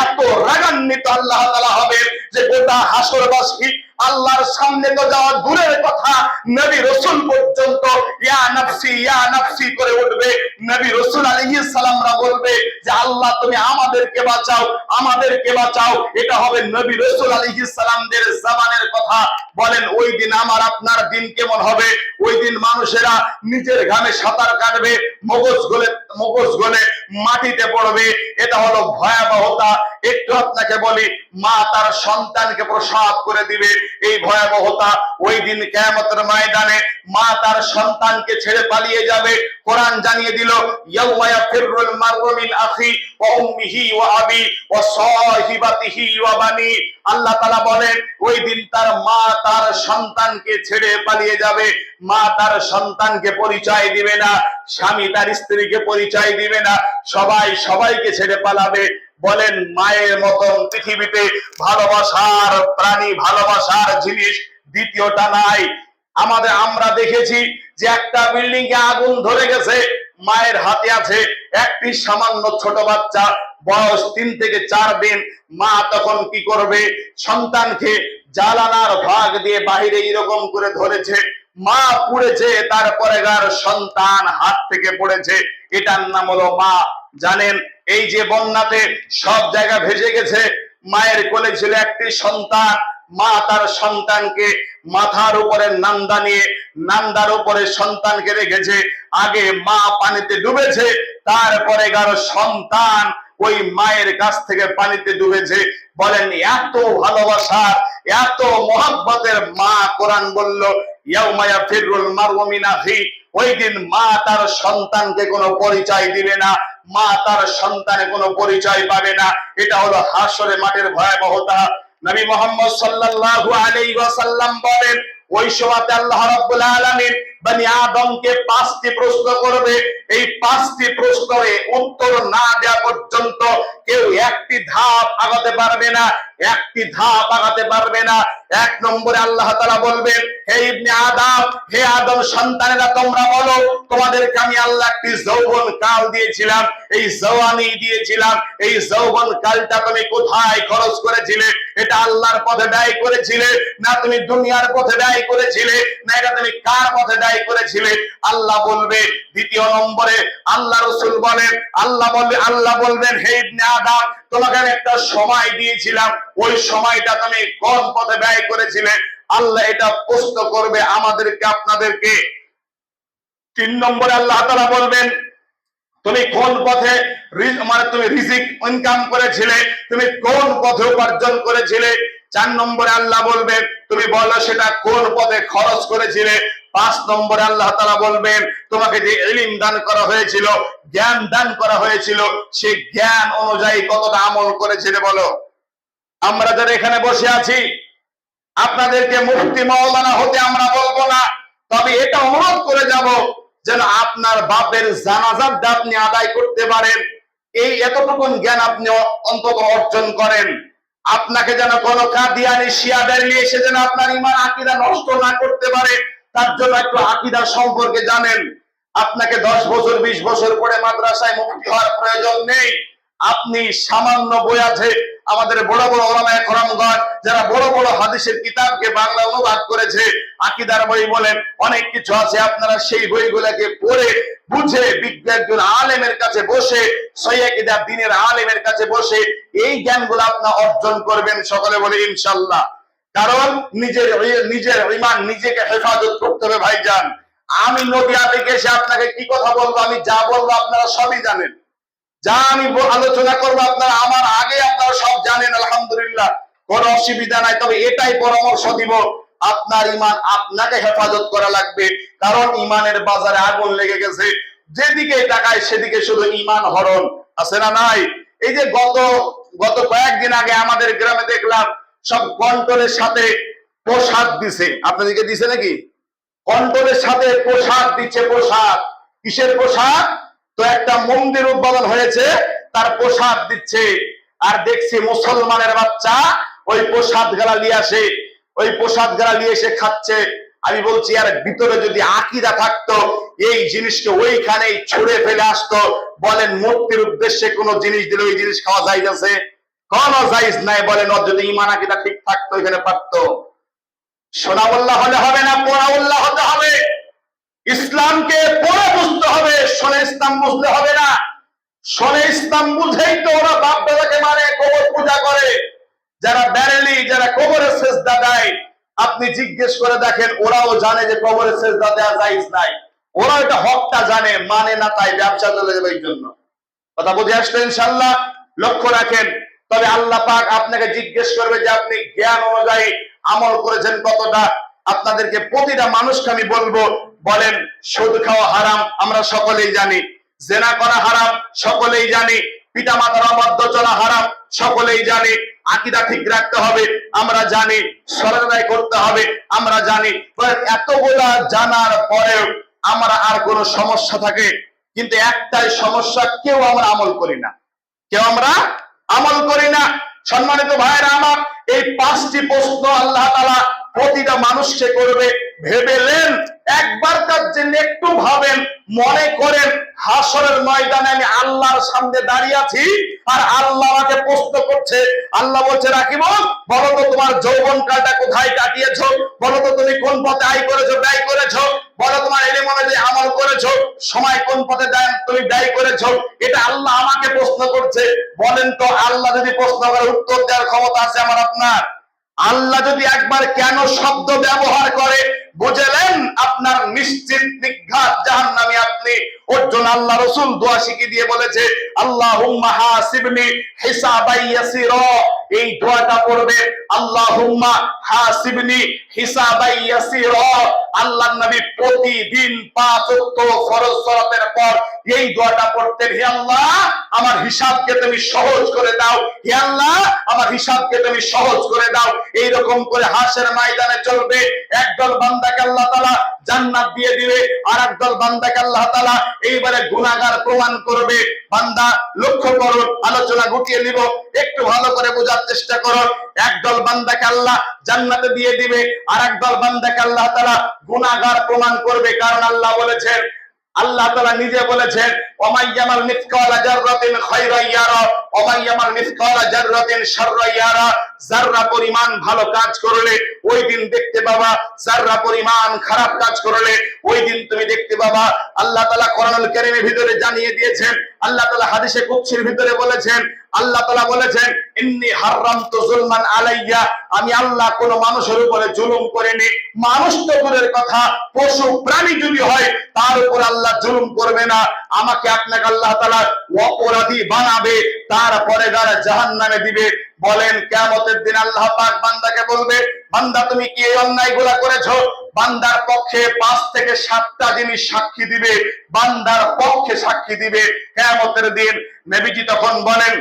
এত রাগান্বিত আল্লাহ তাআলা হবে যে গোটা হাসরবাসী আল্লাহর সামনে তো যাওয়া দূরের কথা, নবী রাসূল পর্যন্ত ইয়া নাফসি করে উঠবে। নবী রাসূল আলাইহিস সালামরা বলবে যে আল্লাহ তুমি আমাদেরকে বাঁচাও, আমাদেরকে বাঁচাও। এটা হবে নবী রাসূল আলাইহিস সালামদের জবানের কথা। বলেন ওই দিন আমার আপনার দিন কেমন হবে? ওই দিন মানুষেরা নিজের ঘামে সাঁতার কাটবে, মগজ গলে মাটিতে পড়বে। এটা হলো ভয়াবহতা। একটু আপনাকে বলি, মা তার সন্তানকে প্রসব করে দিবে, এই ভয়াবহতা। ওই দিন কিয়ামতের ময়দানে মা তার সন্তানকে ছেড়ে পালিয়ে যাবে। কোরআন জানিয়ে দিল, ইয়াউমা ইয়াফিরুল মারউ মিন আখি ওয়া উম্মিহি ওয়া আবি ওয়া সাহিবাতিহি ওয়া বানি। আল্লাহ তাআলা বলেন ওই দিন তার মা তার সন্তানকে ছেড়ে পালিয়ে যাবে। মা তার সন্তানকে পরিচয় দিবে না, স্বামী তার স্ত্রীকে পরিচয় দিবে না, সবাই সবাইকে ছেড়ে পালাবে। বলেন মায়ের মতন পৃথিবীতে ভালোবাসার প্রাণী, ভালোবাসার জিনিস দ্বিতীয়টা নাই। আমরা দেখেছি যে একটা বিল্ডিং এ আগুন ধরে গেছে, মায়ের হাতে আছে একটি সামান্য ছোট বাচ্চা, বয়স 3 থেকে 4 দিন। মা তখন কি করবে? সন্তানকে জানালার ভাগ দিয়ে বাহিরে এরকম করে ধরেছে, মা পুড়েছে, তারপরে গার সন্তান হাত থেকে পড়েছে। এটার নাম হলো মা। জানেন এই যে বন্যাতে সব জায়গা ভেসে গেছে, মায়ের কোলে ছিল একটি সন্তান। মা তার সন্তানকে মাথার উপরে নান্দা নিয়ে নান্দার উপরে সন্তানকে রেখেছে। আগে মা পানিতে ডুবেছে, তারপরে গার সন্তান ওই মায়ের কাছ থেকে পানিতে ডুবেছে। বলেন এত ভালোবাসার, এত মহব্বতের মা। কোরআন বলল ইয়াউমা ইয়াফিরুল মারউ মিন আখি, ওই দিন মা তার সন্তানকে কোনো পরিচয় দিবে না, মা তার সন্তানে কোনো পরিচয় পাবে না। এটা হলো হাসরে মাঠের ভয়াবহতা। নবী মুহাম্মদ সাল্লাল্লাহু আলাইহি ওয়াসাল্লাম বলেন ওই সময়তে আল্লাহ রাব্বুল আলামিন বনি আদমকে 5টি প্রশ্ন করবে। এই 5টি প্রশ্নের উত্তর না দেওয়া পর্যন্ত কেউ একটি ধাপ আগাতে পারবে না, একটি ধাপ আগাতে পারবে না। 1 নম্বরে আল্লাহ তাআলা বলবেন, হে ইবনে আদম, হে আদম সন্তানেরা, তোমরা বলো তোমাদেরকে আমি আল্লাহ একটি যৌবন কাল দিয়েছিলাম, এই জওয়ানি দিয়েছিলাম, এই যৌবন কালটা তুমি কোথায় খরচ করেছিলে? এটা আল্লাহর পথে ব্যয় করেছিলে, না তুমি দুনিয়ার পথে ব্যয় করেছিলে, না এটা তুমি কার পথে ব্যয় করেছিলে? আল্লাহ বলবে। 2 নম্বরে আল্লাহ রাসূল বলেন, আল্লাহ বলবেন, হে ইবনে আদম, তোমাকে আমি একটা সময় দিয়েছিলাম, ওই সময়টা তুমি কোন পথে ব্যয় করেছিলে? আল্লাহ এটা প্রশ্ন করবে আমাদেরকে, আপনাদেরকে। 3 নম্বরে আল্লাহ তাআলা বলবেন, তুমি কোন পথে তুমি রিজিক ইনকাম করেছিলে, তুমি কোন পথে উপার্জন করেছিলে? 4 নম্বরে আল্লাহ বলবেন, তুমি বলো সেটা কোন পথে খরচ করেছিলে? 5 নম্বরে আল্লাহ তাআলা বলবেন, তোমাকে যে ইলম দান করা হয়েছিল, জ্ঞান দান করা হয়েছিল, সেই জ্ঞান অনুযায়ী কতটা আমল করেছিলে বলো। আমরা যারা এখানে বসে আছি, আপনাদেরকে মুফতি মাওলানা হতে আমরা বলবো না, তবে এটা অনুরোধ করে যাব যেন আপনার বাপের জানাজাত আপনি আদায় করতে পারেন, এই এতটুকু জ্ঞান আপনি অন্তত অর্জন করেন। আপনাকে যেন কোনো কাদিয়ানি শিয়াদের নিয়ে এসে যেন আপনার ঈমান আকীদা নষ্ট না করতে পারে, তার জন্য একটু আকীদা সম্পর্কে জানেন। আপনাকে 10 বছর 20 বছর পরে মাদ্রাসায় মুফতি হওয়ার প্রয়োজন নেই। আপনি সামান্য বই আছে, আমাদের বড় বড় ওলামায়ে কেরামগণ যারা বড় বড় হাদিসের কিতাবকে বাংলা অনুবাদ করেছে, আকীদার বই বলেন, অনেক কিছু আছে, আপনারা সেই বইগুলোকে পড়ে বুঝে বিজ্ঞ একজন আলেমের কাছে বসে, সহিহ কিতাব দ্বীনের আলেমের কাছে বসে এই জ্ঞানগুলো আপনারা অর্জন করবেন। সকলে বলে ইনশাআল্লাহ। কারণ নিজের ঈমান নিজেকে হেফাজত করতে হবে ভাইজান। আমি নবী আতিকে এসে আপনাকে কি কথা বলবো, আমি যা বলবো আপনারা সবই জানেন, যা আমি আলোচনা করবো আপনারা আমার আগে আপনারা সব জানেন, আলহামদুলিল্লাহ, কোনো অসুবিধা নাই। তবে এটাই পরামর্শ দিব, আপনার ঈমান আপনাকে হেফাজত করা লাগবে। কারণ ঈমানের বাজারে আগুন লেগে গেছে, যেদিকে তাকায় সেদিকে শুধু ঈমান হরণ, আছে না নাই? এই যে গত কয়েকদিন আগে আমাদের গ্রামে দেখলাম সব কন্ট্রোলের সাথে প্রসাদ দিছে। আপনাদেরকে দিছে নাকি? কন্ট্রোলের সাথে প্রসাদ দিচ্ছে। প্রসাদ কিসের প্রসাদ? তো একটা মন্দির উদ্বোধন হয়েছে, তার প্রসাদ দিচ্ছে। আর দেখছি মুসলমানের বাচ্চা ওই প্রসাদ গালা নিয়ে আসে, ওই প্রসাদ গালা নিয়ে এসে খাচ্ছে। আমি বলছি আর ভিতরে যদি আকীদা থাকতো, এই জিনিসকে ওইখানেই ছুঁড়ে ফেলে আসতো। বলেন মূর্তির উদ্দেশ্যে কোন জিনিস দিলে ওই জিনিস খাওয়া যাইজ আছে? কোনো জায়েজ নাই। বলেন ওর যদি ঈমান আকীদা ঠিক থাকতো এখানে পারতো। শোনাউল্লাহ হলে হবে না, পড়াউল্লাহ হতে হবে। ইসলামকে পড়ে বুঝতে হবে, শোনে ইসলাম বুঝলে হবে না। শোনে ইসলাম বুঝেই তো ওরা বাপ দাদাকে মানে কবর পূজা করে। যারা বেরেলি, যারা কবরে সেজদা দেয়, আপনি জিজ্ঞেস করে দেখেন, ওরাও জানে যে কবরে সেজদা দেওয়া জায়েজ নাই। ওরা এটা হকটা জানে, মানে না, তাই ব্যবসা চলে যাবে। এই জন্য কথা বুঝে আসলে ইনশাআল্লাহ লক্ষ্য রাখেন। তবে আল্লাহ পাক আপনাকে জিজ্ঞেস করবে যে আপনি জ্ঞান অনুযায়ী আমল করেছেন কতটা। আপনাদেরকে প্রতিটা মানুষকে আমি বলবো, বলেন সুদ খাওয়া হারাম আমরা সকলেই জানি, জেনা করা হারাম সকলেই জানি, পিতা মাতার অবাধ্য চলা হারাম সকলেই জানি, আকীদা ঠিক রাখতে হবে আমরা জানি, সালাত আদায় করতে হবে আমরা জানি। এতগুলা জানার পরেও আমরা আর কোন সমস্যা থাকে, কিন্তু একটাই সমস্যা, কেউ আমরা আমল করি না, কেউ আমরা আমল করি না। সম্মানিত ভাইয়েরা আমার, এই 5টি প্রশ্ন আল্লাহ তাআলা প্রতিটা মানুষকে করবে। ভেবেলেন একবার তার জন্য একটু ভাবেন, মনে করেন হাসরের ময়দানে আমি আল্লাহর সামনে দাঁড়িয়ে আছি আর আল্লাহ আমাকে প্রশ্ন করছে। আল্লাহ বলছে, রাকিব বলো তো তোমার যৌবন কালটা কোথায় কাটিয়েছো, বলো তো তুমি কোন পথে আয় করেছো, ব্যয় করেছো, বলো তোমার ইলম অনুযায়ী আমল করেছো, সময় কোন পথে তুমি ব্যয় করেছো। এটা আল্লাহ আমাকে প্রশ্ন করছে। বলেন তো আল্লাহ যদি প্রশ্ন করে উত্তর দেওয়ার ক্ষমতা আছে আমার আপনার? আল্লাহ যদি একবার কেন শব্দ ব্যবহার করে, বুঝলেন আপনার নিশ্চিত নিঘাত জাহান্নামী আপনি। ওর জন্য আল্লাহ রাসূল দোয়া শিখিয়ে দিয়ে বলেছে, আল্লাহুম্মা হাসিবনি হিসাবান ইয়াসিরা। এই দোয়াটা পড়বে, আল্লাহুম্মা হাসিবনি হিসাবান ইয়াসিরা। আল্লাহর নবী প্রতিদিন 5 ওয়াক্ত ফরজ সালাতের পর এই দোয়াটা পড়তেন, হে আল্লাহ আমার হিসাবকে তুমি সহজ করে দাও, হে আল্লাহ আমার হিসাবকে তুমি সহজ করে দাও। এইরকম করে হাসরের ময়দানে চলবে। একদল বান্দাকে আল্লাহ তাআলা জান্নাত দিয়ে দিবে, আর একদল বান্দাকে আল্লাহ তাআলা এইবারে গুনাহগার প্রমাণ করবে। বান্দা লক্ষ্য করুন, আলোচনা গুটিয়ে নিব, একটু ভালো করে বোঝার চেষ্টা করুন। একদল বান্দাকে আল্লাহ জান্নাতে দিয়ে দিবে, আর একদল বান্দাকে আল্লাহ তাআলা গুনাহগার প্রমাণ করবে। কারণ আল্লাহ বলেছেন, আল্লাহ তাআলা নিজে বলেছেন, ওমাইয়ামাল মিসকালা জাররাতিন খায়রান ইয়ারা ওমাইয়ামাল মিসকালা জাররাতিন শাররান ইয়ারা। যাররা পরিমাণ ভালো কাজ করলে ওই দিন দেখতে পাবা, যাররা পরিমাণ খারাপ কাজ করলে ওই দিন তুমি দেখতে পাবা। আল্লাহ তাআলা কোরআনুল কারীমের ভিতরে জানিয়ে দিয়েছেন, আল্লাহ তাআলা হাদিসে কুদসির ভিতরে বলেছেন, আল্লাহ তাআলা বলেছেন, ইন্নী হারামতু যুলমান আলাইয়া। আমি আল্লাহ কোন মানুষের উপরে জুলুম করিনি। মানুষ তো দূরের কথা, পশু প্রাণী যদি হয় তার উপর আল্লাহ জুলুম করবে না। আমাকে আপনাকে আল্লাহ তাআলা অপরাধী বানাবে, তারপরে যারা জাহান্নামে দিবে। বলেন কিয়ামতের দিন আল্লাহ পাক বান্দাকে বলবে, বান্দা তুমি কি এই অন্যায়গুলো করেছো? বান্দার পক্ষে 5 থেকে 7টা জিনিস সাক্ষী দিবে, বান্দার পক্ষে সাক্ষী দিবে কিয়ামতের দিন। নবীজি তখন বলেন,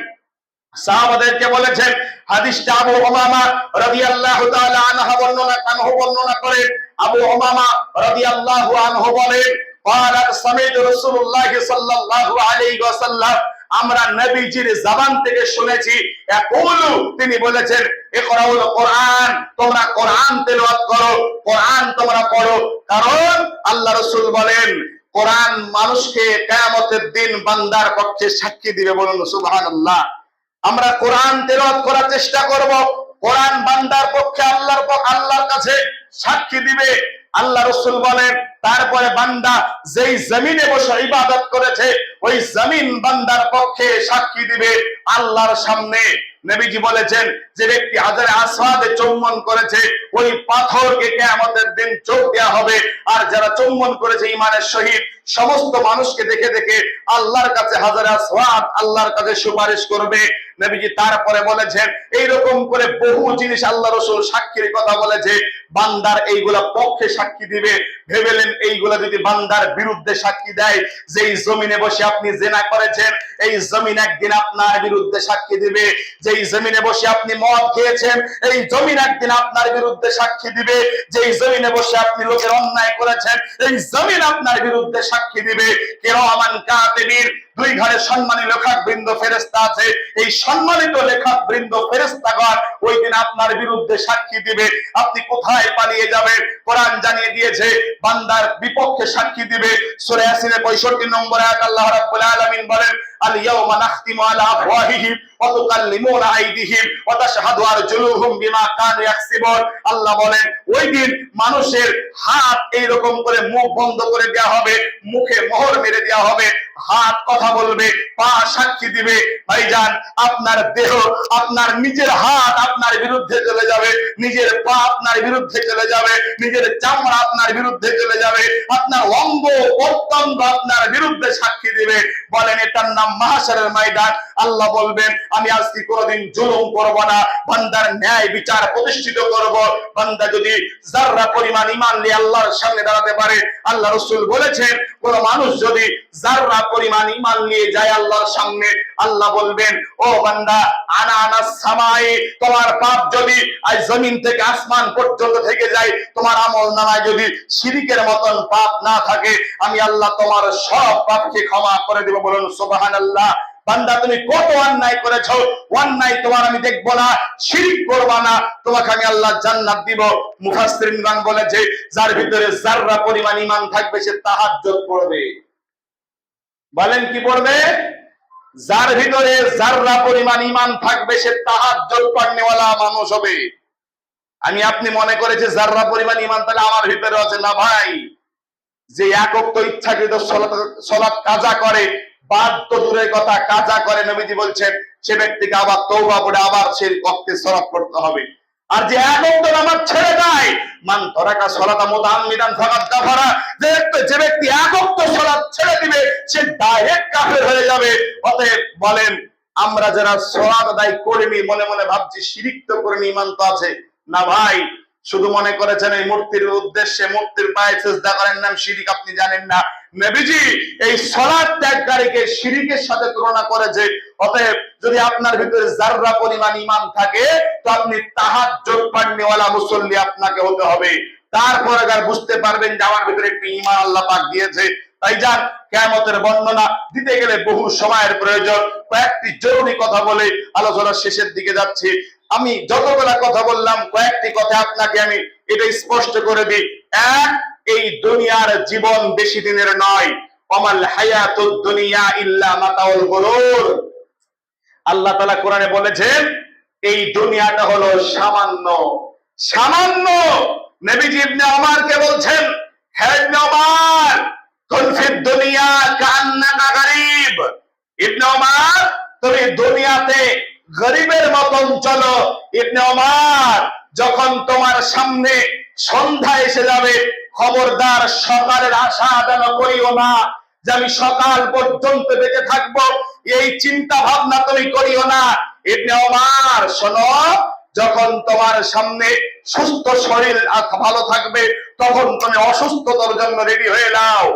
সাহাবাদেরকে বলেছেন, হাদিসটা আবু উমামা রাদিয়াল্লাহু তাআলা বর্ণনা করেন। আবু উমামা রাদিয়াল্লাহু আনহু বলেন, قال سمعت رسول الله صلى الله عليه وسلم, আমরা নবীজির জবান থেকে শুনেছি, ইয়াকুলু তিনি বলেছেন, ইকরাউল কোরআন, তোমরা কোরআন তেলাওয়াত করো, কোরআন তোমরা পড়ো। কারণ আল্লাহ রাসূল বলেন, কোরআন মানুষকে কিয়ামতের দিন বান্দার পক্ষে সাক্ষী দিবে। বলুন সুবহানাল্লাহ। আমরা কোরআন তেলাওয়াত করার চেষ্টা করব, কোরআন বান্দার পক্ষে আল্লাহর কাছে সাক্ষী দিবে। আল্লাহ রাসূল বলেন, তারপরে বান্দা যেই জমিনে বসে ইবাদত করেছে ওই জমিন বান্দার পক্ষে সাক্ষী দিবে আল্লাহর সামনে। নবীজি বলেছেন, যে ব্যক্তি হাজারে আসওয়াদে চুম্বন করেছে ওই পাথরকে কিয়ামতের দিন চোখ দেওয়া হবে। আর যারা চুম্বন করেছে ঈমানের সহিত, সমস্ত মানুষকে দেখে দেখে আল্লাহর কাছে হাজারে আসওয়াদ আল্লাহর কাছে সুপারিশ করবে। নবীজি তারপরে বলেছেন, এইরকম করে বহু জিনিস আল্লাহ রাসূল সাক্ষীর কথা বলেছে, বান্দার এইগুলা পক্ষে সাক্ষী দিবে। ভেবেলেন এইগুলা যদি বান্দার বিরুদ্ধে সাক্ষী দেয়, যেই জমিনে বসে আপনি জিনা করেছেন এই জমিন একদিন আপনার বিরুদ্ধে সাক্ষী দিবে। যেই জমিনে বসে আপনি মদ খেয়েছেন এই জমিন একদিন আপনার বিরুদ্ধে সাক্ষী দিবে। যেই জমিনে বসে আপনি লোকের অন্যায় করেছেন এই জমিন আপনার বিরুদ্ধে সাক্ষী দিবে। কিরামান কাতিবিন, দুই ঘরে সম্মানী লেখক বৃন্দ ফেরেশতা আছে, এই সম্মানিত লেখক বৃন্দ ফেরেশতাগণ ওই দিন আপনার বিরুদ্ধে সাক্ষী দিবে। আপনি কোথায় পালিয়ে যাবেন? কোরআন জানিয়ে দিয়েছে বান্দার বিপক্ষে সাক্ষী দিবে। সূরা ইয়াসিনের 65 নম্বর আয়াত আল্লাহ রাব্বুল আলামিন বলেন, আল ইয়াউমা নাখতিমু আলা আফওয়াহিহিম ওয়া তুকাল্লিমুনা আইদিহিম ওয়া তাশহাদু আরজুলুহুম বিমা কানু ইয়াকসিবুন। আল্লাহ বলেন, ওই দিন মানুষের হাত এইরকম করে মুখ বন্ধ করে দেওয়া হবে, মুখে মোহর মেরে দেওয়া হবে, হাত কথা বলবে, পা সাক্ষী দিবে। ভাইজান, আপনার দেহ, আপনার নিজের হাত আপনার বিরুদ্ধে চলে যাবে, নিজের পা আপনার বিরুদ্ধে চলে যাবে, নিজের চামড়া আপনার বিরুদ্ধে চলে যাবে, আপনার অঙ্গ প্রত্যঙ্গ আপনার বিরুদ্ধে সাক্ষী দিবে। বলেন, এটার নাম মাহশারের ময়দান। আল্লাহ বলবেন, আমি আজকে কোনোদিন জুলুম করব না, বান্দার ন্যায় বিচার প্রতিষ্ঠিত করব। বান্দা যদি যাররা পরিমাণ ঈমান নিয়ে আল্লাহর সামনে দাঁড়াতে পারে, আল্লাহ রাসূল বলেছেন, কোন মানুষ যদি যাররা পরিমাণ ঈমান নিয়ে যায় আল্লাহর সামনে, আল্লাহ বলবেন, ও বান্দা, আনা আনাস সামাই, তোমার পাপ যদি আজ জমিন থেকে আসমান পর্যন্ত থেকে যায়, তোমার আমলনামায় যদি শিরকের মতন পাপ না থাকে, আমি আল্লাহ তোমার সব পাপকে ক্ষমা করে দেব। বলুন সুবহানাল্লাহ। বান্দা, তুমি কত অন্যায় করেছো, অন্যায় তোমার আমি দেখব না, শিরক করবা না, তোমাকে আমি আল্লাহ জান্নাত দিব। মুফাসসিরিনগণ বলেছে, যার ভিতরে যাররা পরিমাণ ঈমান থাকবে সে তাহাজ্জুদ পড়বে। বলেন, কি পড়বে? যার ভিতরে যাররা পরিমাণ ঈমান থাকবে সে তাহাজ্জুদ পড়নেওয়ালা মানুষ হবে। আমি আপনি মনে করেছে যাররা পরিমাণ ঈমান তাহলে আমার ভিতরে আছে না। ভাই, যে এক ওয়াক্ত ইচ্ছাকৃত সালাত কাজা করে, বাধ্য দূরের কথা কাজা করে, নবীজি বলছেন সে ব্যক্তিকে আবার তওবা পড়ে আবার সেই ওয়াক্তে সালাত পড়তে হবে। আর যে এক ওয়াক্ত নামাজ ছেড়ে দেয়, মান তারাকা সালাতা মুতাআম্মিদান ফাকাদ কাফারা, যে ব্যক্তি এক ওয়াক্ত সালাত ছেড়ে দিবে সে ডাইরেক্ট কাফের হয়ে যাবে। অতএব বলেন, আমরা যারা সালাত আদায় করিনি, মনে মনে ভাবছি শিরক তো করিনি, ঈমান তো আছে না। ভাই, শুধু মনে করেছেন এই মূর্তির উদ্দেশ্যে মূর্তির পায়ে সিজদা করেন নাম শিরক, আপনি জানেন না। নবীজি এই সালাত ত্যাগকারীকে শিরকের সাথে তুলনা করেছে। অতএব যদি আপনার ভিতরে যাররা পরিমাণ ঈমান থাকে, তো আপনি তাহাজ্জুদ পড়নেওয়ালা মুসল্লি আপনাকে হতে হবে। তারপর আবার বুঝতে পারবেন যে আমার ভিতরে একটু ঈমান আল্লাহ পাক দিয়েছে। তাই যান, কিয়ামতের বর্ণনা দিতে গেলে বহু সময়ের প্রয়োজন। কয়েকটি জরুরি কথা বলে আলোচনার শেষের দিকে যাচ্ছি। আমি যতগুলা কথা বললাম, কয়েকটি কথা আপনাকে আমি এটা স্পষ্ট করে দিই। এক, এই দুনিয়ার জীবন বেশি দিনের নয়। ওয়ামাল হায়াতুদ দুনিয়া ইল্লা মাতাউল গুরুর। আল্লাহ তাআলা কোরআনে বলেছেন, এই দুনিয়াটা হলো সামান্য। সামান্য। নবীজি ইবনে ওমরকে বলছেন, হে ইবনে ওমর, কুন ফিদ দুনিয়া কান্নাকা গরীব। ইবনে ওমর, তুমি দুনিয়াতে গরিবের মতন চলো। ইবনে ওমর, যখন তোমার সামনে সন্ধ্যা এসে যাবে, খবরদার সকালের আশা যেন করিও না যে আমি সকাল পর্যন্ত বেঁচে থাকবো, এই চিন্তা ভাবনা তুমি করিও না। ইবনে ওমর, শোনো, যখন তোমার সামনে সুস্থ শরীর ভালো থাকবে, তখন তুমি অসুস্থতার জন্য রেডি হয়ে নাও।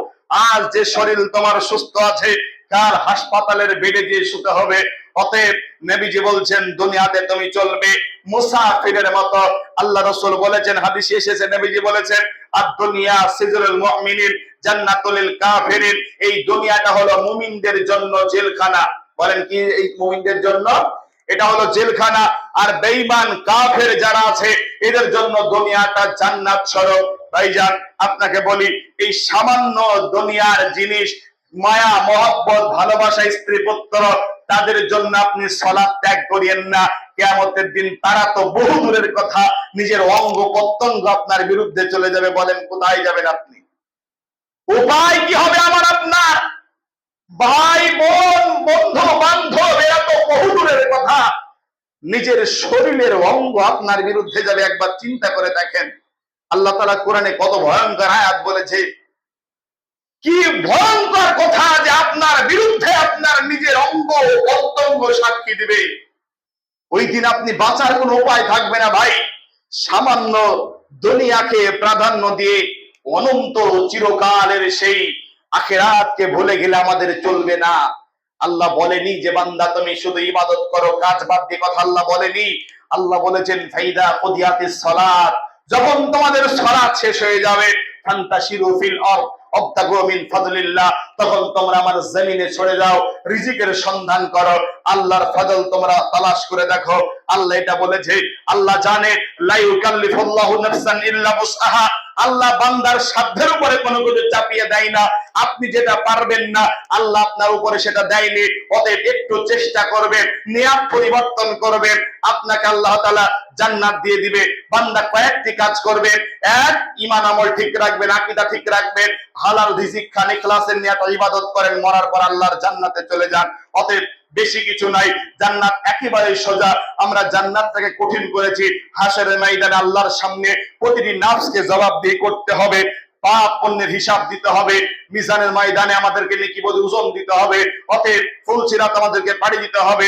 আজ যে শরীর তোমার সুস্থ আছে, কাল হাসপাতালের বেডে গিয়ে শুতে হবে। অতএব নবীজি বলছেন, দুনিয়াতে তুমি চলবে মুসাফিরের মতো। আল্লাহ রাসূল বলেছেন, হাদিসে এসেছে, নবীজি বলেছেন, আদ-দুনিয়া সিজরুল মুমিনিন জান্নাতুল লিল কাফিরিন। এই দুনিয়াটা হলো মুমিনদের জন্য জেলখানা। বলেন, কি এই মুমিনদের জন্য? এটা হলো জেলখানা। আর বেঈমান কাফের যারা আছে এদের জন্য দুনিয়াটা জান্নাত স্বরূপ। ভাইজান আপনাকে বলি, এই সামান্য দুনিয়ার জিনিস, মায়া মহব্বত ভালোবাসা স্ত্রী পুত্র, তাদের জন্য আপনি সালাত ত্যাগ করিয়েন না। কিয়ামতের দিন তারা তো বহু দূরের কথা, নিজের অঙ্গ প্রত্যঙ্গ আপনার বিরুদ্ধে চলে যাবে। বলেন কোথায় যাবেন আপনি? উপায় কি হবে আমার আপনার? ভাই বোন বন্ধু বান্ধব এরা তো বহু দূরের কথা, নিজের শরীরের অঙ্গ আপনার বিরুদ্ধে যাবে। একবার চিন্তা করে দেখেন, আল্লাহ তাআলা কোরআনে কত ভয়ঙ্কর আয়াত বলেছে। কি ভয়ঙ্কর কথা যে আপনার বিরুদ্ধে আপনার নিজের অঙ্গ প্রত্যঙ্গ সাক্ষী দিবে। ওই দিন আপনি বাঁচার কোনো উপায় থাকবে না ভাই। সামান্য দুনিয়াকে প্রাধান্য দিয়ে অনন্ত চিরকালের সেই আখিরাতকে ভুলে গেলে আমাদের চলবে না। আল্লাহ বলেনি যে বান্দা তুমি শুধু ইবাদত করো, কাজ বাদ দিয়ে কথা আল্লাহ বলেনি। আল্লাহ বলেছেন ফাইদা কুদিয়াতিস সালাত, যখন তোমাদের সালাত শেষ হয়ে যাবে, ফান্তাশিরু ফিল আরদ ওয়াবতাগু মিন ফাদলিল্লাহ, তখন তোমরা আমার জমিনে ছড়ে যাও, রিজিকের সন্ধান করো, আল্লাহর ফজল তোমরা তালাশ করে দেখো। আল্লাহ এটা বলেছে। আল্লাহ জানে লা ইউকাল্লিফুল্লাহু নাফসান ইল্লা উসআহা, আল্লাহ বান্দার সাধ্যের উপরে কোনো কিছু চাপিয়ে দেয় না। আপনি যেটা পারবেন না আল্লাহ আপনার উপরে সেটা দেয়নি। অতএব একটু চেষ্টা করবেন, নিয়ত পরিবর্তন করবেন, আপনাকে আল্লাহ তাআলা জান্নাত দিয়ে দিবে। বান্দা কয়েকটি কাজ করবে। এক, ঈমান আমল ঠিক রাখবেন, আকীদা ঠিক রাখবেন, হালাল রিজিক খান, ইখলাসের নিয়তে ইবাদত করেন, মরার পর আল্লাহর জান্নাতে চলে যান। অতএব বেশি কিছু নাই, জান্নাত একেবারে সোজা। আমরা জান্নাতটাকে কঠিন করেছি। হাশরের ময়দানে আল্লাহর সামনে প্রতিটি নাফসকে জবাবদিহি করতে হবে, পাপ পুণ্যের হিসাব দিতে হবে, মিজানের ময়দানে আমাদেরকে নেকি বলে ওজন দিতে হবে। অতএব ফুলসিরাত আমাদেরকে পাড়ি দিতে হবে,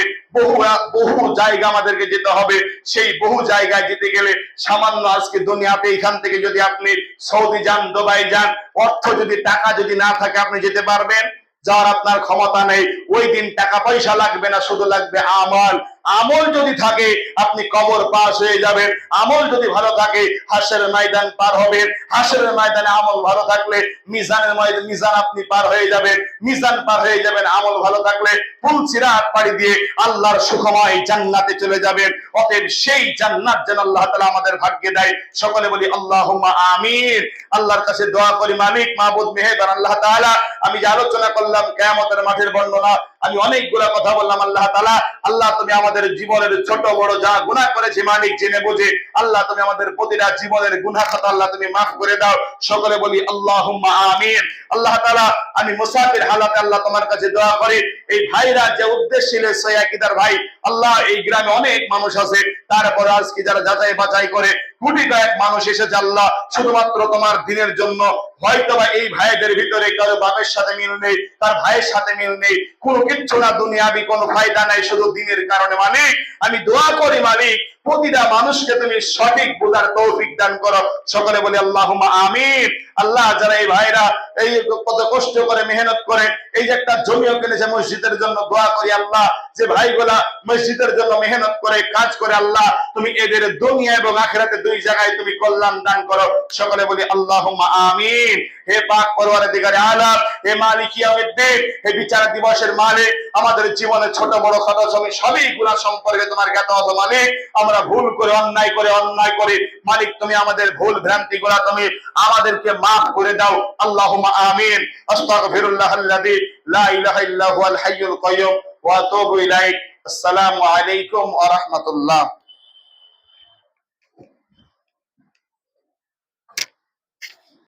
বহু জায়গা আমাদেরকে যেতে হবে। সেই বহু জায়গায় যেতে গেলে সামান্য আজকে দুনিয়াতে এখান থেকে যদি আপনি সৌদি যান, দুবাই যান, অর্থ যদি টাকা যদি না থাকে আপনি যেতে পারবেন? যার আপনার ক্ষমতা নেই। ওই দিন টাকা পয়সা লাগবে না, শুধু লাগবে আমল। আমল যদি থাকে আপনি কবর পাস হয়ে যাবেন। আমল যদি ভালো থাকে হাশরের ময়দান পার হবেন। হাশরের ময়দানে আমল ভালো থাকলে মিজানের ময়দান, মিজান আপনি পার হয়ে যাবেন। মিজান পার হয়ে যাবেন আমল ভালো থাকলে। পুলসিরাত পাড়ি দিয়ে আল্লাহর সুখময় জান্নাতে চলে যাবেন। অতএব সেই জান্নাত যেন আল্লাহ তাআলা আমাদের ভাগ্যে দেয়। সকলে বলি আল্লাহুম্মা আমিন। আল্লাহর কাছে দোয়া করি, মালিক মাবুদ মেহেরবান আল্লাহ তাআলা, আমি যে আলোচনা করলাম কিয়ামতের মাঠের বর্ণনা, আমি অনেকগুলা কথা বললাম আল্লাহ তাআলা, আল্লাহ তুমি আমাদের জীবনের ছোট বড় যা গুনাহ করেছি মালিক জেনে বুঝে, আল্লাহ তুমি আমাদের প্রতিটা জীবনের গুনাহ খাতা আল্লাহ তুমি মাফ করে দাও। সকলে বলি আল্লাহুম্মা আমিন। আল্লাহ তাআলা, আমি মুসাফির হালাতে আল্লাহ তোমার কাছে দোয়া করি, এই ভাইরা যে উদ্দেশ্য ছিল সৈয়কিদার ভাই, আল্লাহ এই গ্রামে অনেক মানুষ আছে, তারপরে আজকে যারা যাচাই বাছাই করে কোটি কয়েক মানুষ এসেছে আল্লাহ শুধুমাত্র তোমার দিনের জন্য। হয়তোবা এই ভাইদের ভিতরে কারো বাপের সাথে মিল নেই, তার ভাইয়ের সাথে মিল নেই, কোনো কিচ্ছু না, দুনিয়াবি কোনো ফায়দা নাই, শুধু দিনের কারণে। মালিক আমি দোয়া করি মালিক প্রতিটা মানুষকে তুমি সঠিক বোঝার তৌফিক দান করো। সকলে বলি আল্লাহুম্মা আমিন। আল্লাহ যারা এই ভাইরা এই কত কষ্ট করে মেহনত করে এই যে একটা জমিও কিনেছে মসজিদের জন্য, দোয়া করি আল্লাহ যে ভাইগুলা মসজিদের জন্য মেহনত করে কাজ করে, আল্লাহ তুমি এদের দুনিয়া এবং আখিরাতে দুই জায়গায় তুমি কল্যাণ দান করো। সকলে বলি আল্লাহুম্মা আমিন। হে পাক পরওয়ারদিগারে আলাম, হে মালিক ইয়াউমিদ্দিন, হে বিচার দিবসের মালিক, আমাদের জীবনে ছোট বড় খাটো সবই গুনাহ সম্পর্কে তোমার জ্ঞাত আছো মালিক। আমরা ভুল করে অন্যায় করে মালিক তুমি আমাদের ভুল ভ্রান্তি গুলা তুমি আমাদেরকে মাফ করে দাও। আল্লাহুম্মা আমিন। আস্তাগফিরুল্লাহাল্লাযী লা ইলাহা ইল্লা হুয়াল হাইয়ুল কাইয়্যুম ওয়া আতুবু ইলাইহি। আসসালামু আলাইকুম ওয়া রাহমাতুল্লাহ।